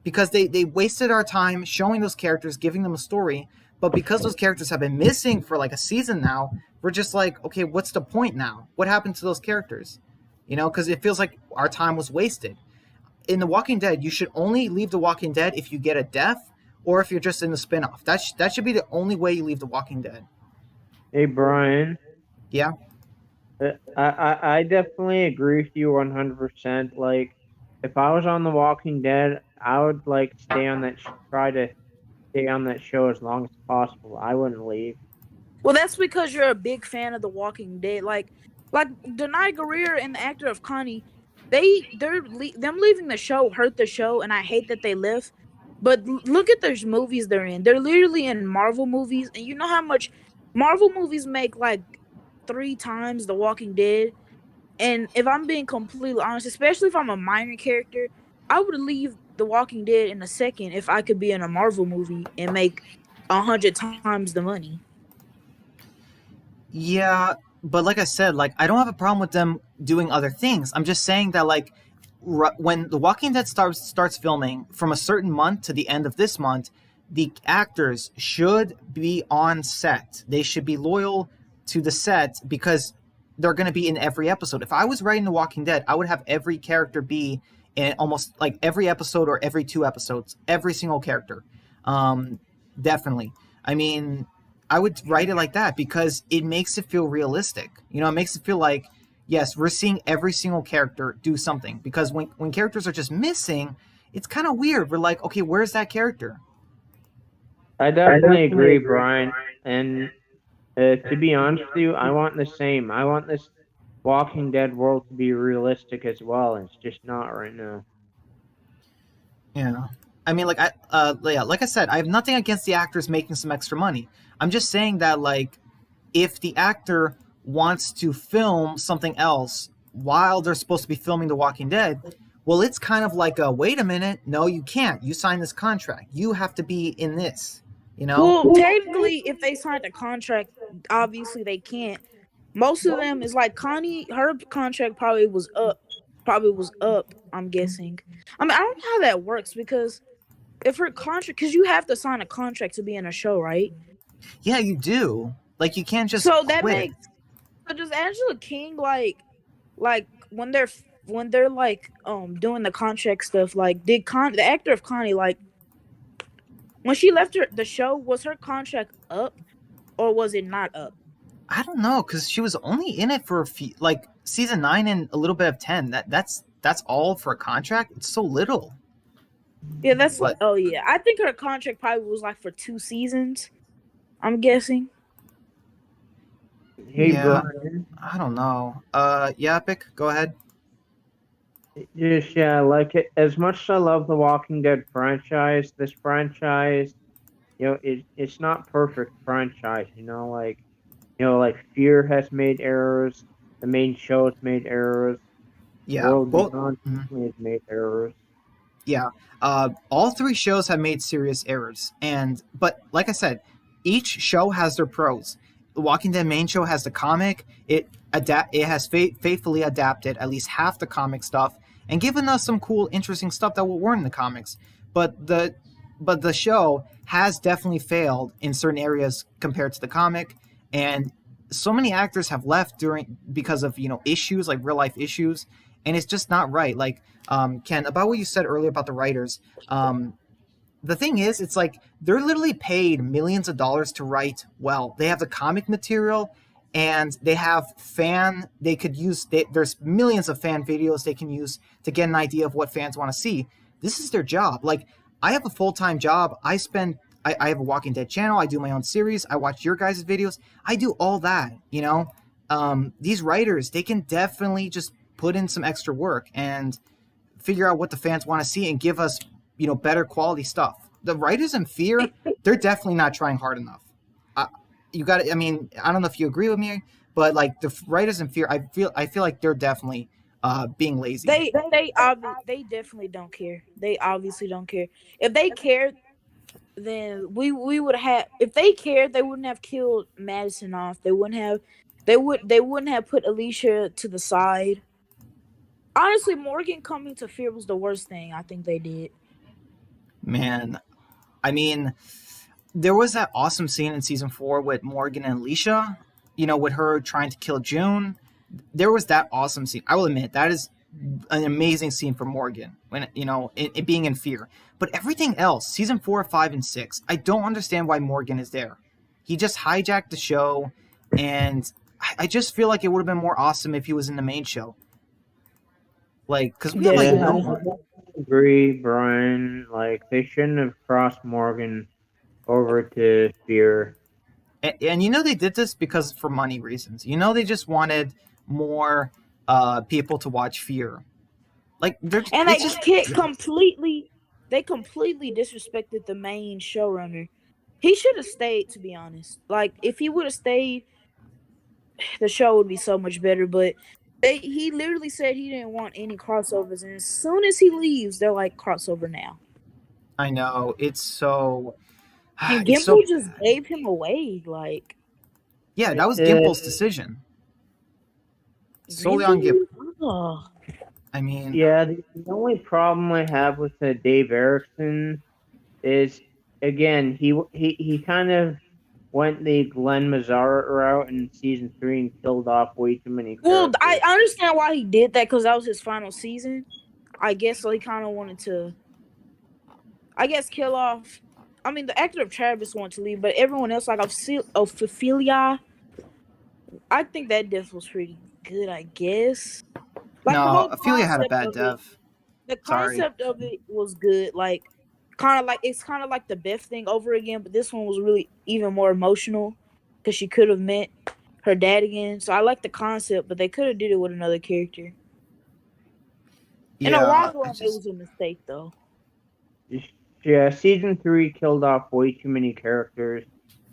[SPEAKER 1] because they wasted our time showing those characters, giving them a story. But because those characters have been missing for like a season now, we're just like, okay, what's the point now? What happened to those characters? You know, because it feels like our time was wasted. In The Walking Dead, you should only leave The Walking Dead if you get a death or if you're just in the spinoff. That should be the only way you leave The Walking Dead.
[SPEAKER 2] Hey, Brian.
[SPEAKER 1] Yeah.
[SPEAKER 2] I definitely agree with you 100%. Like, if I was on The Walking Dead, I would like try to stay on that show as long as possible. I wouldn't leave.
[SPEAKER 3] Well, that's because you're a big fan of The Walking Dead. Like Denai Guerrero and the actor of Connie, them leaving the show hurt the show, and I hate that they left. But look at those movies they're in. They're literally in Marvel movies, and you know how much Marvel movies make like 3 times The Walking Dead. And if I'm being completely honest, especially if I'm a minor character, I would leave The Walking Dead in a second if I could be in a Marvel movie and make 100 times the money.
[SPEAKER 1] Yeah, but like I said, like I don't have a problem with them doing other things. I'm just saying that like when The Walking Dead starts filming from a certain month to the end of this month, the actors should be on set. They should be loyal to the set because they're going to be in every episode. If I was writing The Walking Dead, I would have every character be in almost like every episode or every 2 episodes, every single character. Definitely. I mean, I would write it like that because it makes it feel realistic. You know, it makes it feel like, yes, we're seeing every single character do something. Because when characters are just missing, it's kind of weird. We're like, okay, where's that character?
[SPEAKER 2] I definitely agree, Brian. And to be honest with you, I want the same. I want this Walking Dead world to be realistic as well. It's just not right now.
[SPEAKER 1] Yeah. I mean, like like I said, I have nothing against the actors making some extra money. I'm just saying that, like, if the actor wants to film something else while they're supposed to be filming The Walking Dead, well, it's kind of like a wait a minute, no, you can't. You signed this contract. You have to be in this. You know?
[SPEAKER 3] Well, technically, if they signed a contract, obviously they can't. Most of them is like Connie. Her contract probably was up. I'm guessing. I mean, I don't know how that works because if her contract, because you have to sign a contract to be in a show, right?
[SPEAKER 1] Yeah, you do. Like, you can't just
[SPEAKER 3] So
[SPEAKER 1] quit.
[SPEAKER 3] that makes. So does Angela King like when they're like doing the contract stuff? Like, the actor of Connie, like, when she left the show, was her contract up or was it not up?
[SPEAKER 1] I don't know, because she was only in it for a few, like season 9 and a little bit of 10. That's all for a contract. It's so little.
[SPEAKER 3] Yeah, that's like, oh yeah. I think her contract probably was like for 2 seasons. I'm guessing.
[SPEAKER 2] Hey,
[SPEAKER 1] Yeah.
[SPEAKER 2] Brian.
[SPEAKER 1] I don't know. Yeah, Epic, go ahead.
[SPEAKER 2] Just like it. As much as I love the Walking Dead franchise, this franchise, it's not perfect franchise. Like Fear has made errors. The main show has made errors.
[SPEAKER 1] Yeah,
[SPEAKER 2] World
[SPEAKER 1] both.
[SPEAKER 2] Beyond has made errors.
[SPEAKER 1] Yeah, all 3 shows have made serious errors, but like I said, each show has their pros. The Walking Dead main show has the comic. It has faithfully adapted at least half the comic stuff and given us some cool, interesting stuff that weren't in the comics. But the show has definitely failed in certain areas compared to the comic, and so many actors have left because of issues like real life issues, and it's just not right. Like Ken, about what you said earlier about the writers, the thing is, it's like they're literally paid millions of dollars to write well. They have the comic material, and they have there's millions of fan videos they can use to get an idea of what fans want to see. This is their job. Like, I have a full-time job. I have a Walking Dead channel. I do my own series. I watch your guys' videos. I do all that, These writers, they can definitely just put in some extra work and figure out what the fans want to see and give us, better quality stuff. The writers in Fear, they're definitely not trying hard enough. I don't know if you agree with me, but like the writers in Fear, I feel like they're definitely being lazy.
[SPEAKER 3] They definitely don't care. They obviously don't care. If they cared, then we would have. If they cared, they wouldn't have killed Madison off. They wouldn't have They wouldn't have put Alicia to the side. Honestly, Morgan coming to Fear was the worst thing I think they did.
[SPEAKER 1] Man, I mean, there was that awesome scene in season 4 with Morgan and Alicia, with her trying to kill June. There was that awesome scene. I will admit, that is an amazing scene for Morgan when, it being in fear. But everything else, season 4, 5, and 6, I don't understand why Morgan is there. He just hijacked the show, and I just feel like it would have been more awesome if he was in the main show. Like, because we have, like, no one.
[SPEAKER 2] I agree, Brian. Like, they shouldn't have crossed Morgan over to Fear.
[SPEAKER 1] And they did this because for money reasons. They just wanted more people to watch Fear. Like,
[SPEAKER 3] and they just completely disrespected the main showrunner. He should have stayed, to be honest. Like, if he would have stayed, the show would be so much better. But he literally said he didn't want any crossovers, and as soon as he leaves, they're like, crossover now.
[SPEAKER 1] I know, it's so.
[SPEAKER 3] And Gimple just gave him away, like.
[SPEAKER 1] Yeah, that was Gimple's decision. Solely on Gimple.
[SPEAKER 3] Oh.
[SPEAKER 1] I mean,
[SPEAKER 2] yeah, the only problem I have with Dave Erickson is, again, he kind of went the Glenn Mazzara route in season 3 and killed off way too many characters.
[SPEAKER 3] Well, I understand why he did that, because that was his final season. I guess so. He kind of wanted to, kill off. I mean, the actor of Travis wanted to leave, but everyone else, like Ophelia, I think that death was pretty good, I guess. Like,
[SPEAKER 1] no, Ophelia had a bad death.
[SPEAKER 3] The concept of it was good. Like, it's kind of like the Beth thing over again, but this one was really even more emotional because she could have met her dad again. So I like the concept, but they could have did it with another character. Yeah, in the long run, it was a mistake, though.
[SPEAKER 2] Yeah, season 3 killed off way too many characters.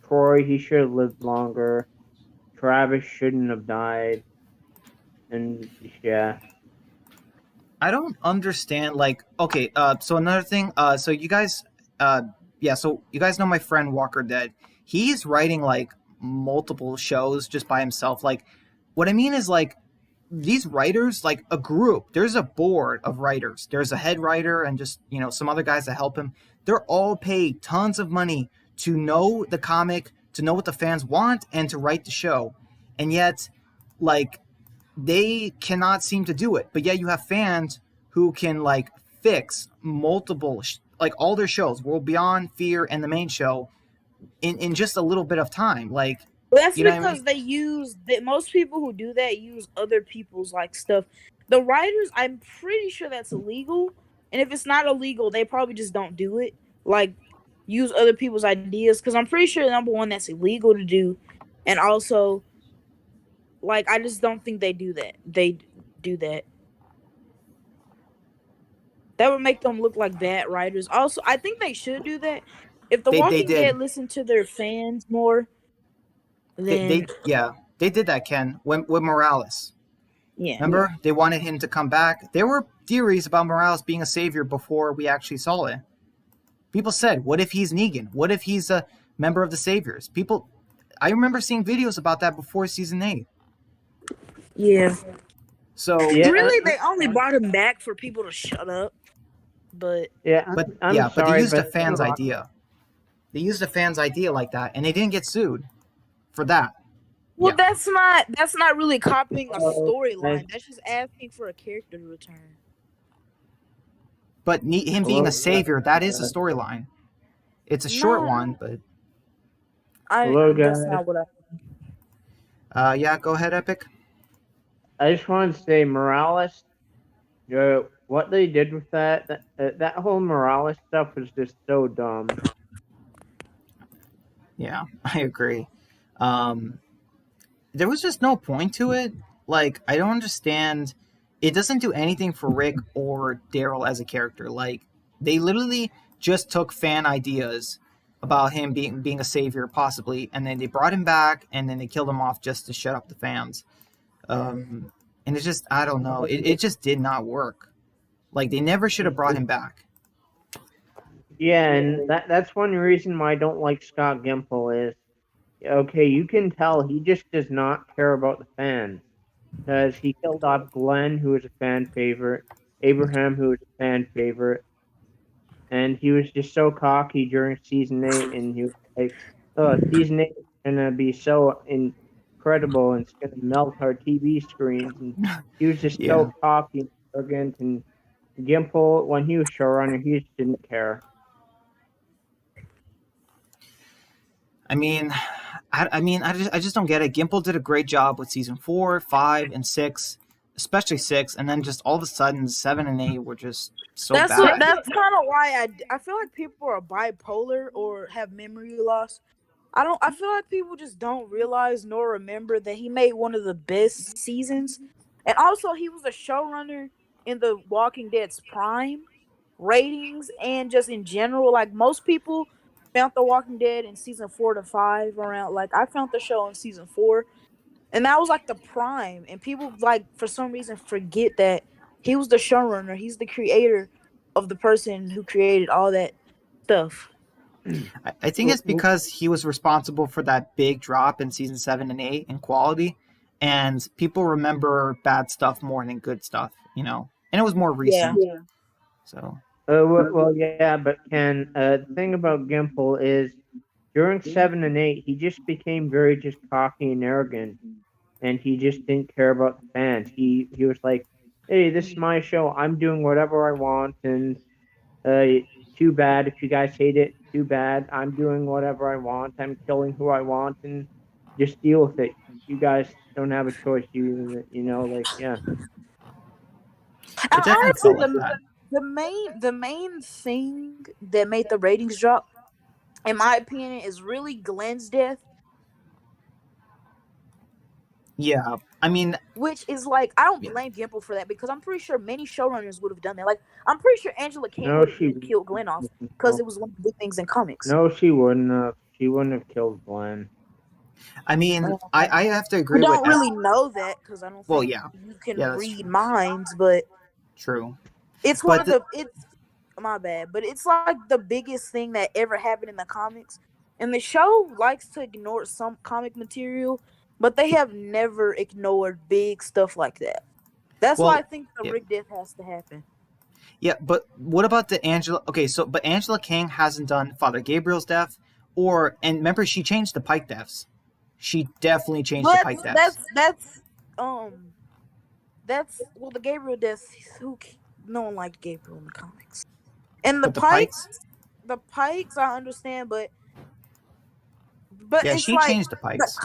[SPEAKER 2] Troy, he should have lived longer. Travis shouldn't have died. And yeah,
[SPEAKER 1] I don't understand. Like, okay, so another thing, so you guys, so you guys know my friend Walker Dead. He's writing like multiple shows just by himself. Like, what I mean is, like, these writers, like a group. There's a board of writers. There's a head writer and just some other guys that help him. They're all paid tons of money to know the comic, to know what the fans want, and to write the show. And yet, like, they cannot seem to do it. But yet you have fans who can, like, fix multiple, like, all their shows, World Beyond, Fear, and the main show in just a little bit of time. Like,
[SPEAKER 3] well, that's because they use that. Most people who do that use other people's, like, stuff. The writers, I'm pretty sure that's illegal. And if it's not illegal, they probably just don't do it. Like, use other people's ideas. Because I'm pretty sure, number one, that's illegal to do. And also, like, I just don't think they do that. They do that. That would make them look like bad writers. Also, I think they should do that. If The Walking Dead listened to their fans more, then...
[SPEAKER 1] They did that, Ken, with Morales.
[SPEAKER 3] Yeah.
[SPEAKER 1] Remember? They wanted him to come back. There were theories about Morales being a savior before we actually saw it. People said, what if he's Negan? What if he's a member of the Saviors? I remember seeing videos about that before season 8.
[SPEAKER 3] Yeah.
[SPEAKER 1] So
[SPEAKER 3] really, they only brought him back for people to shut up. But
[SPEAKER 1] but they used a fan's idea. They used a fan's idea like that, and they didn't get sued for that.
[SPEAKER 3] Well, that's not really copying a storyline. That's just asking for a character to return.
[SPEAKER 1] But him being a savior, that is a storyline. It's a short one, but
[SPEAKER 2] that's
[SPEAKER 3] not what I.
[SPEAKER 1] Yeah, go ahead, Epic.
[SPEAKER 2] I just wanted to say, Morales, what they did with that whole Morales stuff was just so dumb.
[SPEAKER 1] Yeah, I agree. There was just no point to it. Like, I don't understand. It doesn't do anything for Rick or Daryl as a character. Like, they literally just took fan ideas about him being a savior, possibly, and then they brought him back, and then they killed him off just to shut up the fans. And it's just, I don't know. It just did not work. Like, they never should have brought him back.
[SPEAKER 2] Yeah, and that's one reason why I don't like Scott Gimple is okay, you can tell he just does not care about the fans because he killed off Glenn, who was a fan favorite, Abraham, who was a fan favorite, and he was just so cocky during season 8, and he was like, "Oh, season 8 is gonna be so incredible, and it's gonna melt our TV screens." And he was just
[SPEAKER 1] Yeah.
[SPEAKER 2] so cocky and arrogant. And Gimple, when he was showrunner, he just didn't care.
[SPEAKER 1] I mean, I just don't get it. Gimple did a great job with season 4, 5, and 6, especially 6, and then just all of a sudden 7 and 8 were just so
[SPEAKER 3] That's
[SPEAKER 1] bad.
[SPEAKER 3] kind of why I feel like people are bipolar or have memory loss. I feel like people just don't realize nor remember that he made one of the best seasons. And also he was a showrunner in the Walking Dead's prime ratings and just in general. Like most people found The Walking Dead in season 4 to 5 around, like I found the show in season 4. And that was like the prime. And people like for some reason forget that he was the showrunner. He's the creator of the person who created all that stuff.
[SPEAKER 1] I think it's because he was responsible for that big drop in season 7 and 8 in quality, and people remember bad stuff more than good stuff, and it was more
[SPEAKER 3] Yeah.
[SPEAKER 1] recent. So
[SPEAKER 2] Well, yeah, but Ken, the thing about Gimple is during 7 and 8, he just became very just cocky and arrogant, and he just didn't care about the fans. He was like, "Hey, this is my show. I'm doing whatever I want, and too bad if you guys hate it. Too bad. I'm doing whatever I want. I'm killing who I want, and just deal with it. You guys don't have a choice. Like yeah."
[SPEAKER 1] it definitely
[SPEAKER 3] Honestly,
[SPEAKER 1] felt like that.
[SPEAKER 3] the main thing that made the ratings drop, in my opinion, is really Glenn's death,
[SPEAKER 1] Yeah, I mean,
[SPEAKER 3] which is like I don't
[SPEAKER 1] yeah.
[SPEAKER 3] blame Gimple for that because I'm pretty sure many showrunners would have done that. Like I'm pretty sure Angela Kang
[SPEAKER 2] No,
[SPEAKER 3] would have
[SPEAKER 2] she
[SPEAKER 3] just killed Glenn off because
[SPEAKER 2] no,
[SPEAKER 3] it was one of the big things in comics.
[SPEAKER 2] no, she wouldn't have. She wouldn't have killed Glenn.
[SPEAKER 1] I mean, I have to
[SPEAKER 3] We
[SPEAKER 1] agree with
[SPEAKER 3] don't
[SPEAKER 1] that.
[SPEAKER 3] really know that because I don't
[SPEAKER 1] Well,
[SPEAKER 3] think
[SPEAKER 1] yeah,
[SPEAKER 3] you can
[SPEAKER 1] that's
[SPEAKER 3] read minds, but
[SPEAKER 1] true.
[SPEAKER 3] it's one
[SPEAKER 1] But
[SPEAKER 3] of the it's my bad, but it's like the biggest thing that ever happened in the comics. And the show likes to ignore some comic material, but they have never ignored big stuff like that. That's why I
[SPEAKER 1] well,
[SPEAKER 3] think the
[SPEAKER 1] yeah,
[SPEAKER 3] Rick death has to happen.
[SPEAKER 1] yeah. But what about the Angela? Okay, so but Angela King hasn't done Father Gabriel's death, and remember she changed the Pike deaths. She definitely changed the
[SPEAKER 3] But
[SPEAKER 1] Pike deaths.
[SPEAKER 3] um that's well the Gabriel death. Who no one liked Gabriel in the comics. And
[SPEAKER 1] But the Pikes,
[SPEAKER 3] the Pikes I understand, but
[SPEAKER 1] yeah,
[SPEAKER 3] it's
[SPEAKER 1] she
[SPEAKER 3] like
[SPEAKER 1] changed the Pikes.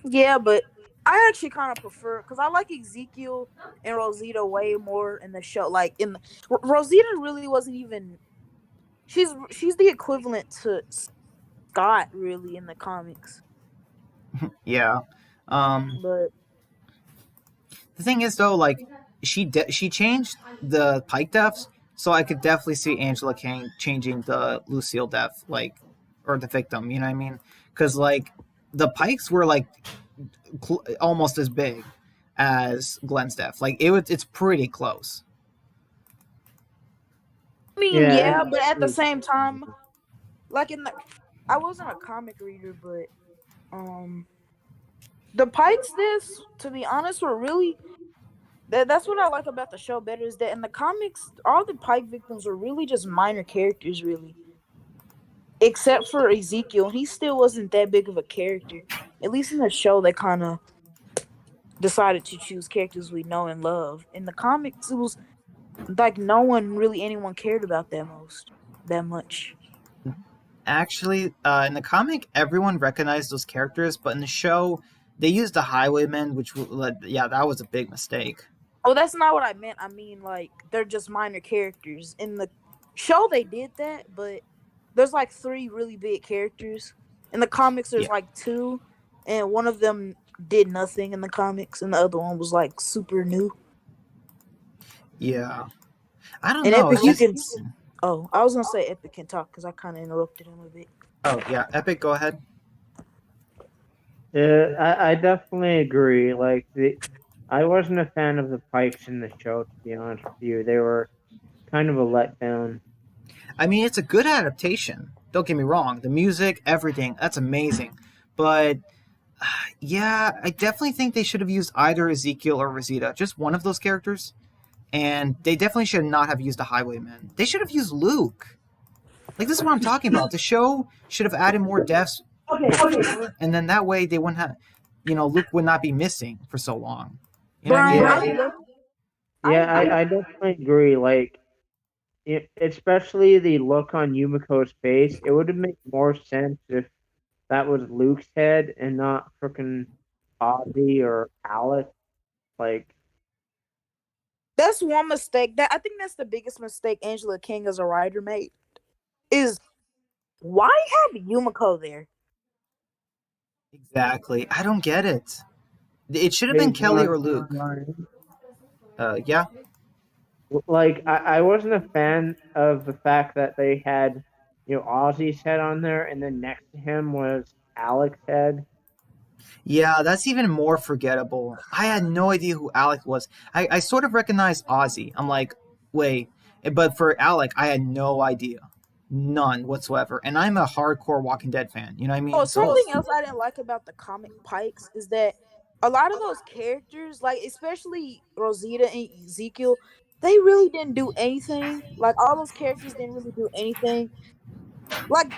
[SPEAKER 3] yeah, but I actually kind of prefer because I like Ezekiel and Rosita way more in the show. Like in the, Rosita really wasn't even she's the equivalent to Scott really in the comics.
[SPEAKER 1] Yeah.
[SPEAKER 3] But
[SPEAKER 1] The thing is though, like she changed the Pike deaths, so I could definitely see Angela King changing the Lucille death, like, or the victim. You know what I mean? Because like the Pikes were like almost as big as Glenn's death. Like it's pretty close.
[SPEAKER 3] I mean,
[SPEAKER 2] Yeah,
[SPEAKER 3] yeah, but at the same time, like in the I wasn't a comic reader, but um the Pikes this to be honest were really that's what I like about the show better is that in the comics all the Pike victims were really just minor characters really. Except for Ezekiel, he still wasn't that big of a character. At least in the show, they kind of decided to choose characters we know and love. In the comics, it was like no one really anyone cared about that much.
[SPEAKER 1] Actually, in the comic, everyone recognized those characters, but in the show, they used the Highwaymen, yeah, that was a big mistake.
[SPEAKER 3] Oh, that's not what I meant. I mean, like they're just minor characters in the show. They did that, but there's like 3 really big characters in the comics. There's
[SPEAKER 1] Yeah,
[SPEAKER 3] like 2, and one of them did nothing in the comics, and the other one was like super new.
[SPEAKER 1] yeah. I don't
[SPEAKER 3] And
[SPEAKER 1] know.
[SPEAKER 3] Epic,
[SPEAKER 1] It's
[SPEAKER 3] you
[SPEAKER 1] just
[SPEAKER 3] can. Oh, I was gonna say Epic can talk because I kind of interrupted him a bit.
[SPEAKER 1] oh yeah, Epic. Go ahead.
[SPEAKER 2] I definitely agree. I wasn't a fan of the Pikes in the show, to be honest with you. They were kind of a letdown.
[SPEAKER 1] I mean, it's a good adaptation. don't get me wrong, the music, everything, that's amazing. But yeah, I definitely think they should have used either Ezekiel or Rosita, just one of those characters. And they definitely should not have used a Highwayman. They should have used Luke. Like, this is what I'm talking about. The show should have added more deaths before, and then that way they wouldn't have, Luke would not be missing for so long. You know what I mean?
[SPEAKER 3] Brian,
[SPEAKER 2] Yeah,
[SPEAKER 3] I
[SPEAKER 2] yeah,
[SPEAKER 3] agree.
[SPEAKER 2] I definitely agree. Like, especially the look on Yumiko's face, it would have made more sense if that was Luke's head and not freaking Ozzy or Alex. Like,
[SPEAKER 3] That's one mistake. That I think that's the biggest mistake Angela King as a writer made. Is why have Yumiko there?
[SPEAKER 1] Exactly. I don't get it. It should have
[SPEAKER 2] hey,
[SPEAKER 1] been Kelly or Luke.
[SPEAKER 2] Brian,
[SPEAKER 1] Yeah.
[SPEAKER 2] like I wasn't a fan of the fact that they had, Ozzy's head on there, and then next to him was Alex's head.
[SPEAKER 1] Yeah, that's even more forgettable. I had no idea who Alec was. I sort of recognized Ozzy. I'm like, wait. But for Alec, I had no idea. None whatsoever. And I'm a hardcore Walking Dead fan. You know what I mean?
[SPEAKER 3] Oh, something else I didn't like about the comic Pikes is that a lot of those characters, like especially Rosita and Ezekiel, they really didn't do anything. Like all those characters didn't really do anything. Like,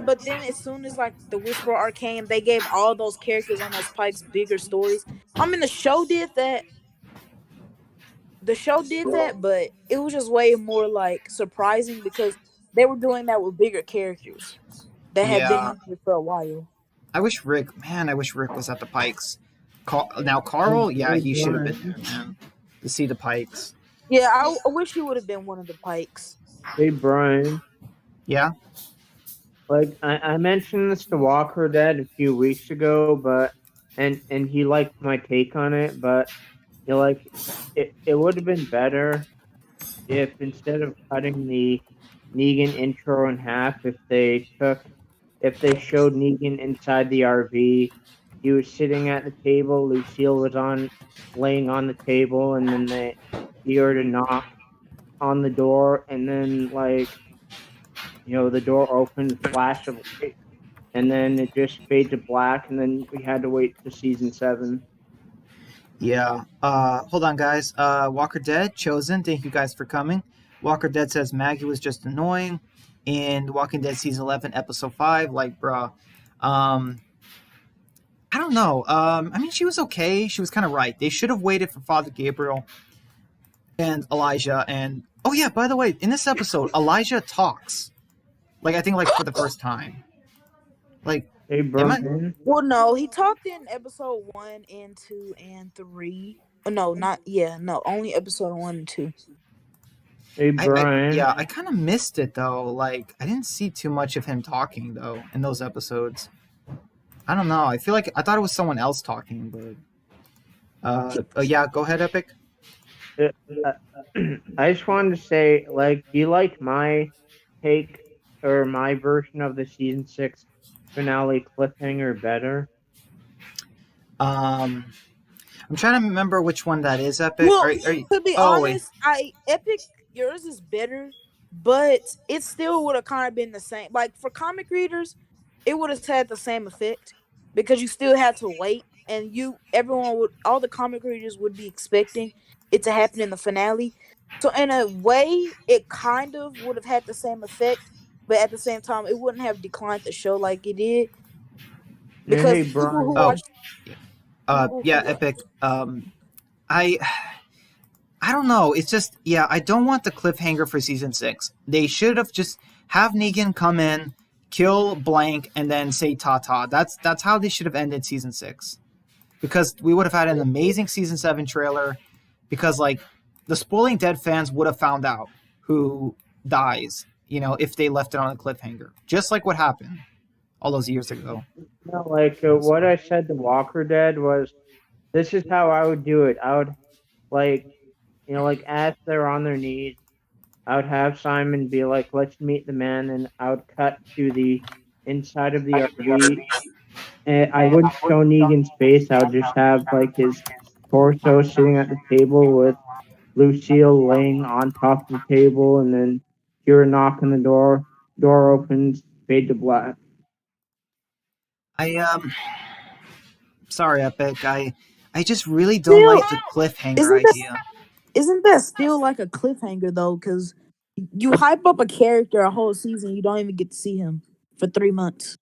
[SPEAKER 3] but then as soon as like the Whisperer arc came, they gave all those characters on those Pikes bigger stories. I mean, the show did that. The show did that, but it was just way more like surprising because they were doing that with bigger characters that had been
[SPEAKER 1] Yeah.
[SPEAKER 3] in here for a while.
[SPEAKER 1] I wish Rick was at the Pikes. Now, Carl, yeah, he should have been there, man. To see the Pikes.
[SPEAKER 3] Yeah, I wish he would have been one of the Pikes.
[SPEAKER 2] Hey, Brian.
[SPEAKER 1] Yeah?
[SPEAKER 2] Like I mentioned this to Walker Dead a few weeks ago, but and he liked my take on it, but like it would have been better if instead of cutting the Negan intro in half, if they showed Negan inside the RV, he was sitting at the table, Lucille was laying on the table, and then he heard a knock on the door, and then the door opened, flash of light, and then it just fades to black, and then we had to wait for season 7.
[SPEAKER 1] Yeah. Hold on, guys. Walker Dead, Chosen, thank you guys for coming. Walker Dead says Maggie was just annoying in Walking Dead Season 11, Episode 5. Like, bruh. I don't know. I mean, she was okay. She was kind of right. They should have waited for Father Gabriel and Elijah. And, oh, yeah, by the way, in this episode, Elijah talks. Like, I think, like, for the first time. Like,
[SPEAKER 2] Hey, Brian.
[SPEAKER 3] Well, no, he talked in episode 1 and 2 and 3. No, only episode 1 and 2.
[SPEAKER 2] Hey, Brian.
[SPEAKER 1] I kind of missed it, though. Like, I didn't see too much of him talking, though, in those episodes. I don't know. I thought it was someone else talking, but yeah, go ahead, Epic.
[SPEAKER 2] I just wanted to say, like, do you like my take or my version of the season 6 finale cliffhanger better?
[SPEAKER 1] I'm trying to remember which one that is, Epic.
[SPEAKER 3] Well, to be honest, Epic, yours is better, but it still would have kind of been the same. Like for comic readers, it would have had the same effect because you still had to wait, and all the comic readers would be expecting it to happen in the finale. So in a way, it kind of would have had the same effect, but at the same time, it wouldn't have declined the show like it did. Because
[SPEAKER 2] Hey,
[SPEAKER 3] people who
[SPEAKER 2] Brian.
[SPEAKER 3] watch,
[SPEAKER 1] Epic. I don't know. It's just, yeah, I don't want the cliffhanger for season 6. They should have just have Negan come in, kill blank, and then say ta-ta. That's how they should have ended season 6. Because we would have had an amazing season 7 trailer. Because, like, the Spoiling Dead fans would have found out who dies, if they left it on a cliffhanger. Just like what happened all those years ago.
[SPEAKER 2] No, what I said to Walker Dead was, this is how I would do it. I would, as they're on their knees, I would have Simon be like, let's meet the man, and I would cut to the inside of the RV. And I wouldn't show Negan's face. I would just have, his torso sitting at the table with Lucille laying on top of the table, and then hear a knock on the door. Door opens, Fade to Black.
[SPEAKER 1] I sorry, Epic. I just really don't
[SPEAKER 3] Still,
[SPEAKER 1] like the cliffhanger
[SPEAKER 3] isn't that
[SPEAKER 1] idea.
[SPEAKER 3] isn't that still like a cliffhanger though? Because you hype up a character a whole season, you don't even get to see him for 3 months.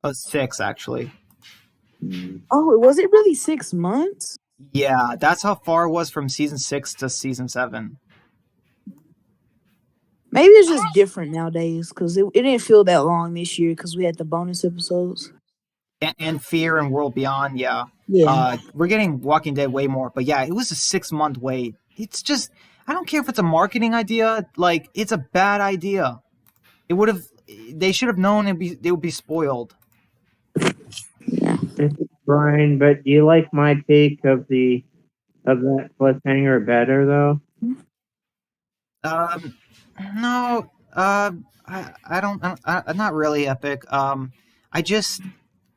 [SPEAKER 1] Oh, 6 actually.
[SPEAKER 3] Oh, was it really 6 months?
[SPEAKER 1] Yeah, that's how far it was from season 6 to season 7.
[SPEAKER 3] Maybe it's just different nowadays because it didn't feel that long this year because we had the bonus episodes.
[SPEAKER 1] And Fear and World Beyond, yeah.
[SPEAKER 3] Yeah.
[SPEAKER 1] We're getting Walking Dead way more, but yeah, it was a 6 month wait. It's just, I don't care if it's a marketing idea, like it's a bad idea. It would have, they should have known they would be spoiled.
[SPEAKER 2] Brian, but do you like my take of that cliffhanger better though?
[SPEAKER 1] Um, no, I don't, not really, Epic. I just,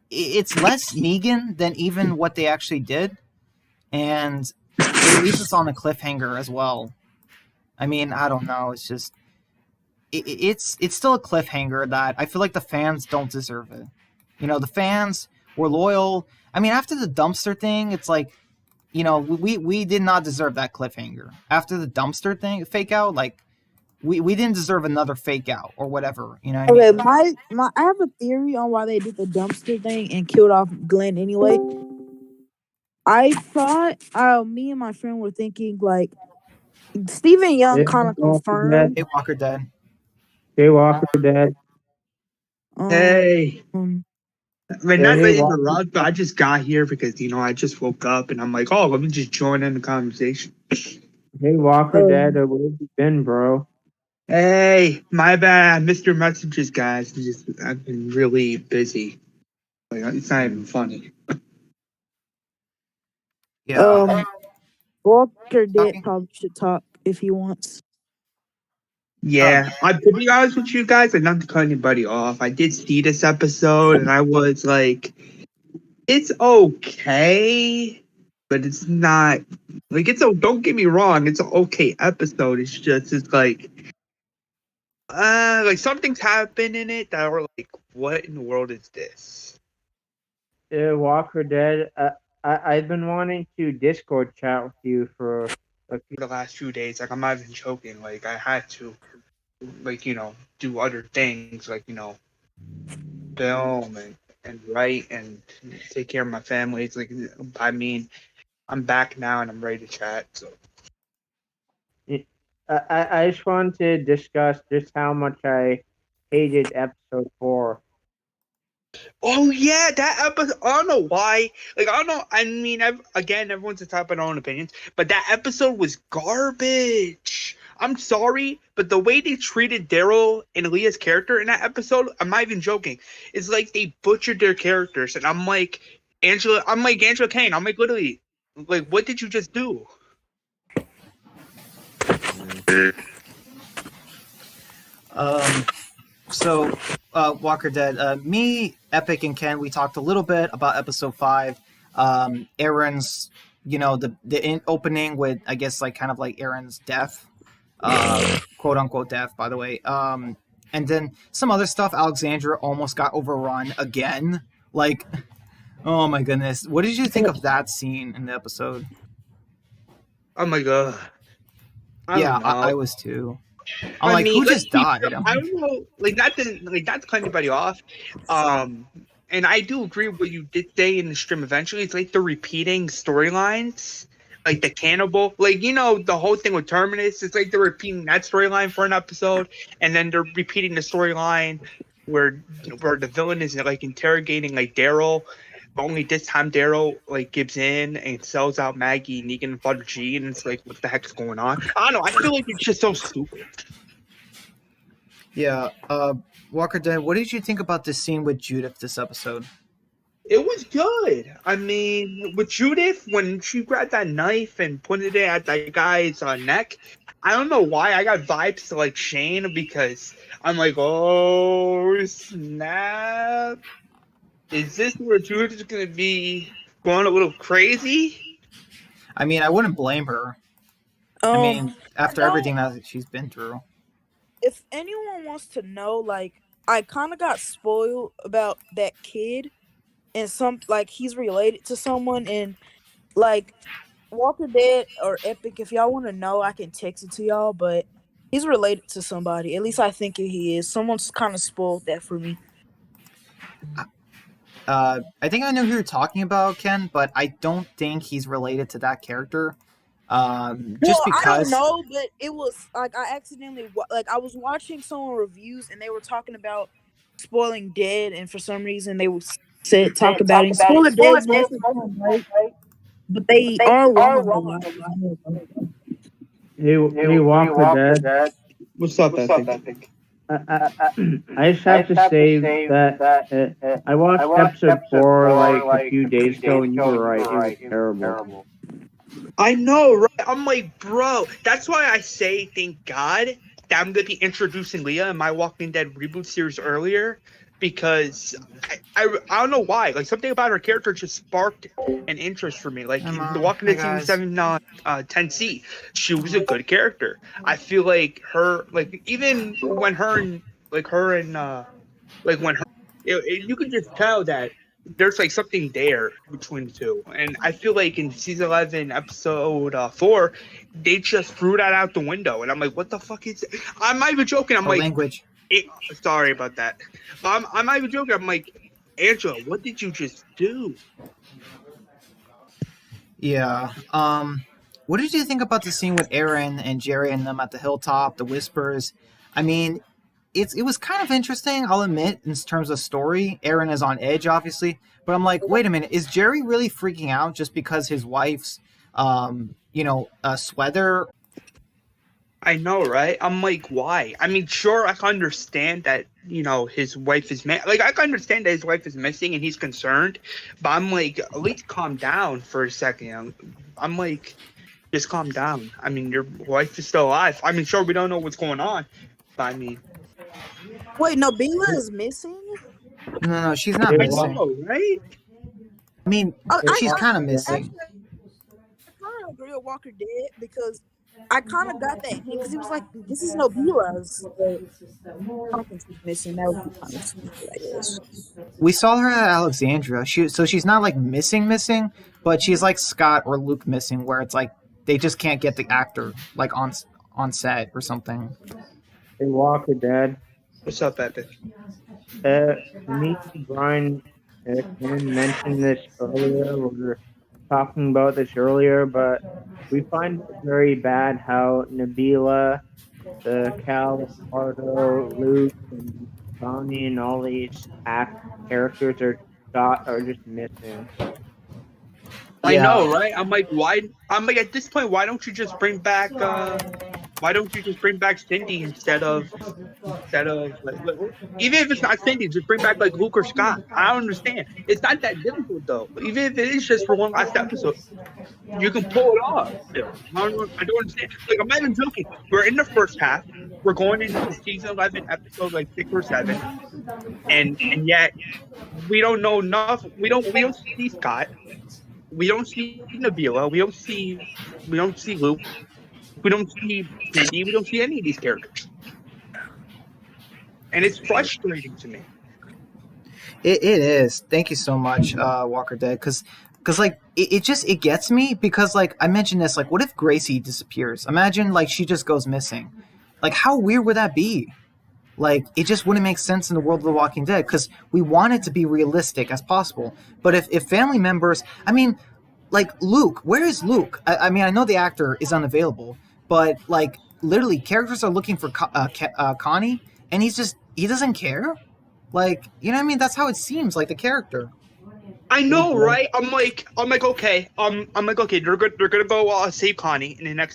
[SPEAKER 1] it's less Negan than even what they actually did, and it leaves us on a cliffhanger as well. I mean, I don't know. It's just it's still a cliffhanger that I feel like the fans don't deserve it. You know, the fans were loyal. I mean, after the dumpster thing, it's like, you know, we did not deserve that cliffhanger. After the dumpster thing fake out, like we didn't deserve another fake out or whatever. You know what I
[SPEAKER 3] Okay,
[SPEAKER 1] mean?
[SPEAKER 3] my I have a theory on why they did the dumpster thing and killed off Glenn anyway. I thought me and my friend were thinking like Stephen Young
[SPEAKER 2] Hey,
[SPEAKER 3] kind of
[SPEAKER 2] Walker Dead.
[SPEAKER 3] confirmed
[SPEAKER 1] Hey, Walker Dead.
[SPEAKER 2] Hey, Walker Dead.
[SPEAKER 4] Hey,
[SPEAKER 3] um
[SPEAKER 4] I mean,
[SPEAKER 2] Hey,
[SPEAKER 4] not
[SPEAKER 2] hey,
[SPEAKER 4] to
[SPEAKER 2] Walker.
[SPEAKER 4] interrupt, but I just got here because, I just woke up and I'm like, oh, let me just join in the conversation.
[SPEAKER 2] Hey, Walker Dead.
[SPEAKER 3] um,
[SPEAKER 2] Where you been, bro?
[SPEAKER 4] Hey, my bad. I missed your messages, guys. I've been really busy. Like, it's not even funny.
[SPEAKER 1] Yeah.
[SPEAKER 3] Walker Dead
[SPEAKER 1] Talking.
[SPEAKER 3] probably should talk if he wants.
[SPEAKER 4] Yeah, to be honest with you guys, and not to cut anybody off, I did see this episode and I was like, it's okay, but it's not like don't get me wrong, it's an okay episode. It's like something's happened in it that we're like, what in the world is this?
[SPEAKER 2] Walker Dead. I've been wanting to Discord chat with you for
[SPEAKER 4] The last few days, like I'm not even joking. Like I had to, like do other things, like film and write and take care of my family. It's like, I mean, I'm back now and I'm ready to chat. So
[SPEAKER 2] I just wanted to discuss just how much I hated episode 4.
[SPEAKER 4] oh yeah, that episode. I don't know why. Like I don't know. I mean, again, everyone's entitled to their own opinions, but that episode was garbage. I'm sorry, but the way they treated Daryl and Leah's character in that episode, I'm not even joking. It's like they butchered their characters, and I'm like Angela Kane. I'm like literally, like, what did you just do?
[SPEAKER 1] Um. So, Walker Dead. Me, Epic, and Ken. We talked a little bit about episode 5. Aaron's, the opening with, I guess, like kind of like Aaron's death, quote unquote death, by the way. And then some other stuff. Alexandra almost got overrun again. Like, oh my goodness, what did you think of that scene in the episode?
[SPEAKER 4] Oh my god. I
[SPEAKER 1] Yeah,
[SPEAKER 4] don't know.
[SPEAKER 1] I was too. I'm
[SPEAKER 4] I
[SPEAKER 1] like,
[SPEAKER 4] mean,
[SPEAKER 1] who
[SPEAKER 4] let's
[SPEAKER 1] just
[SPEAKER 4] be
[SPEAKER 1] died?
[SPEAKER 4] real. I don't know, like not to cut anybody off. And I do agree with what you did say in the stream. Eventually, it's like they're repeating storylines, like the cannibal, like the whole thing with Terminus. It's like they're repeating that storyline for an episode, and then they're repeating the storyline where the villain is like interrogating like Daryl. But only this time Daryl like gives in and sells out Maggie, Negan, and Father G, and it's like, what the heck's going on? I don't know. I feel like it's just so stupid.
[SPEAKER 1] Yeah. Walker Dead, what did you think about this scene with Judith this episode?
[SPEAKER 4] It was good. I mean, with Judith, when she grabbed that knife and pointed it at that guy's neck, I don't know why I got vibes to like Shane, because I'm like, oh snap. Is this where Judith is going to be going a little crazy?
[SPEAKER 1] I mean, I wouldn't blame her. I mean, after everything that she's been through.
[SPEAKER 3] If anyone wants to know, like, I kind of got spoiled about that kid, and he's related to someone, and like Walker Dead or Epic. If y'all want to know, I can text it to y'all, but he's related to somebody. At least I think he is. Someone's kind of spoiled that for me.
[SPEAKER 1] I think I know who you're talking about, Ken, but I don't think he's related to that character. Just
[SPEAKER 3] Well, I don't
[SPEAKER 1] because.
[SPEAKER 3] know, but it was like I accidentally I was watching someone reviews and they were talking about spoiling Dead, and for some reason they said talk about it. Spoiler Dead's mostly fun, right? But they are wrong a lot.
[SPEAKER 2] Hey, Walker Dead.
[SPEAKER 4] What's up, Epic?
[SPEAKER 2] I just have to say that I watched episode 4 like a few days ago, and you were right. It was terrible.
[SPEAKER 4] I know, right? I'm like, bro. That's why I say, thank God that I'm gonna be introducing Leah in my Walking Dead reboot series earlier, because I don't know why. Like something about her character just sparked an interest for me. Like the Walking Dead season 7, 10C, she was a good character. I feel like her, like even when her and you could just tell that there's like something there between the two, and I feel like in season 11 episode 4 they just threw that out the window, and I'm like, what the fuck is it? I'm not even joking. I'm like,
[SPEAKER 1] language.
[SPEAKER 4] Sorry about that. I'm not even joking. I'm like, Angela, what did you just do?
[SPEAKER 1] Yeah. What did you think about the scene with Aaron and Jerry and them at the hilltop, the whispers? I mean, it was kind of interesting, I'll admit, in terms of story. Aaron is on edge, obviously, but I'm like, wait a minute, is Jerry really freaking out just because his wife's, sweater?
[SPEAKER 4] I know, right? I'm like, why? I mean, sure, I can understand that, his wife is I can understand that his wife is missing and he's concerned, but I'm like, at least calm down for a second. I'm like, just calm down. I mean, your wife is still alive. I mean, sure, we don't know what's going on, but I mean,
[SPEAKER 3] wait, Nabila is missing?
[SPEAKER 1] No, she's not
[SPEAKER 2] Hey,
[SPEAKER 1] missing.
[SPEAKER 4] know, right?
[SPEAKER 1] I mean, she's kind of missing.
[SPEAKER 3] I kind of agree with Walker Dead because I kind of got that hint because he was like, "This is Nabila's." I don't think she's missing. That would be kind of stupid, I guess.
[SPEAKER 1] We saw her at Alexandria. So she's not like missing, but she's like Scott or Luke missing, where it's like they just can't get the actor like on set or something.
[SPEAKER 2] Hey, Walker Dead.
[SPEAKER 4] What's up, Epic?
[SPEAKER 2] Me and Brian mentioned this earlier. We were talking about this earlier, but we find it very bad how Nabila, Cal, Ricardo, Luke, and Bonnie, and all these characters are just missing.
[SPEAKER 4] I know, right? I'm like, why? I'm like, at this point, why don't you just bring back? Why don't you just bring back Cindy instead of like, even if it's not Cindy, just bring back like Luke or Scott. I don't understand. It's not that difficult though. Even if it is just for one last episode, you can pull it off. I don't understand. Like, I'm not even joking. We're in the first half. We're going into season 11, episode like 6 or 7, and yet we don't know enough. We don't see Scott. We don't see Nabila. We don't see Luke. We don't see Cindy. We don't see any of these characters, and it's frustrating to me.
[SPEAKER 1] It is. Thank you so much, Walker Dead, because like it gets me because like I mentioned this, like what if Gracie disappears? Imagine like she just goes missing. Like how weird would that be? Like it just wouldn't make sense in the world of The Walking Dead because we want it to be realistic as possible. But if family members, I mean, like Luke, where is Luke? I mean, I know the actor is unavailable, but like literally, characters are looking for Connie, and he doesn't care. Like, you know what I mean? That's how it seems, like the character.
[SPEAKER 4] I know, right? I'm like, okay. I'm like, okay. They're gonna go save Connie in the next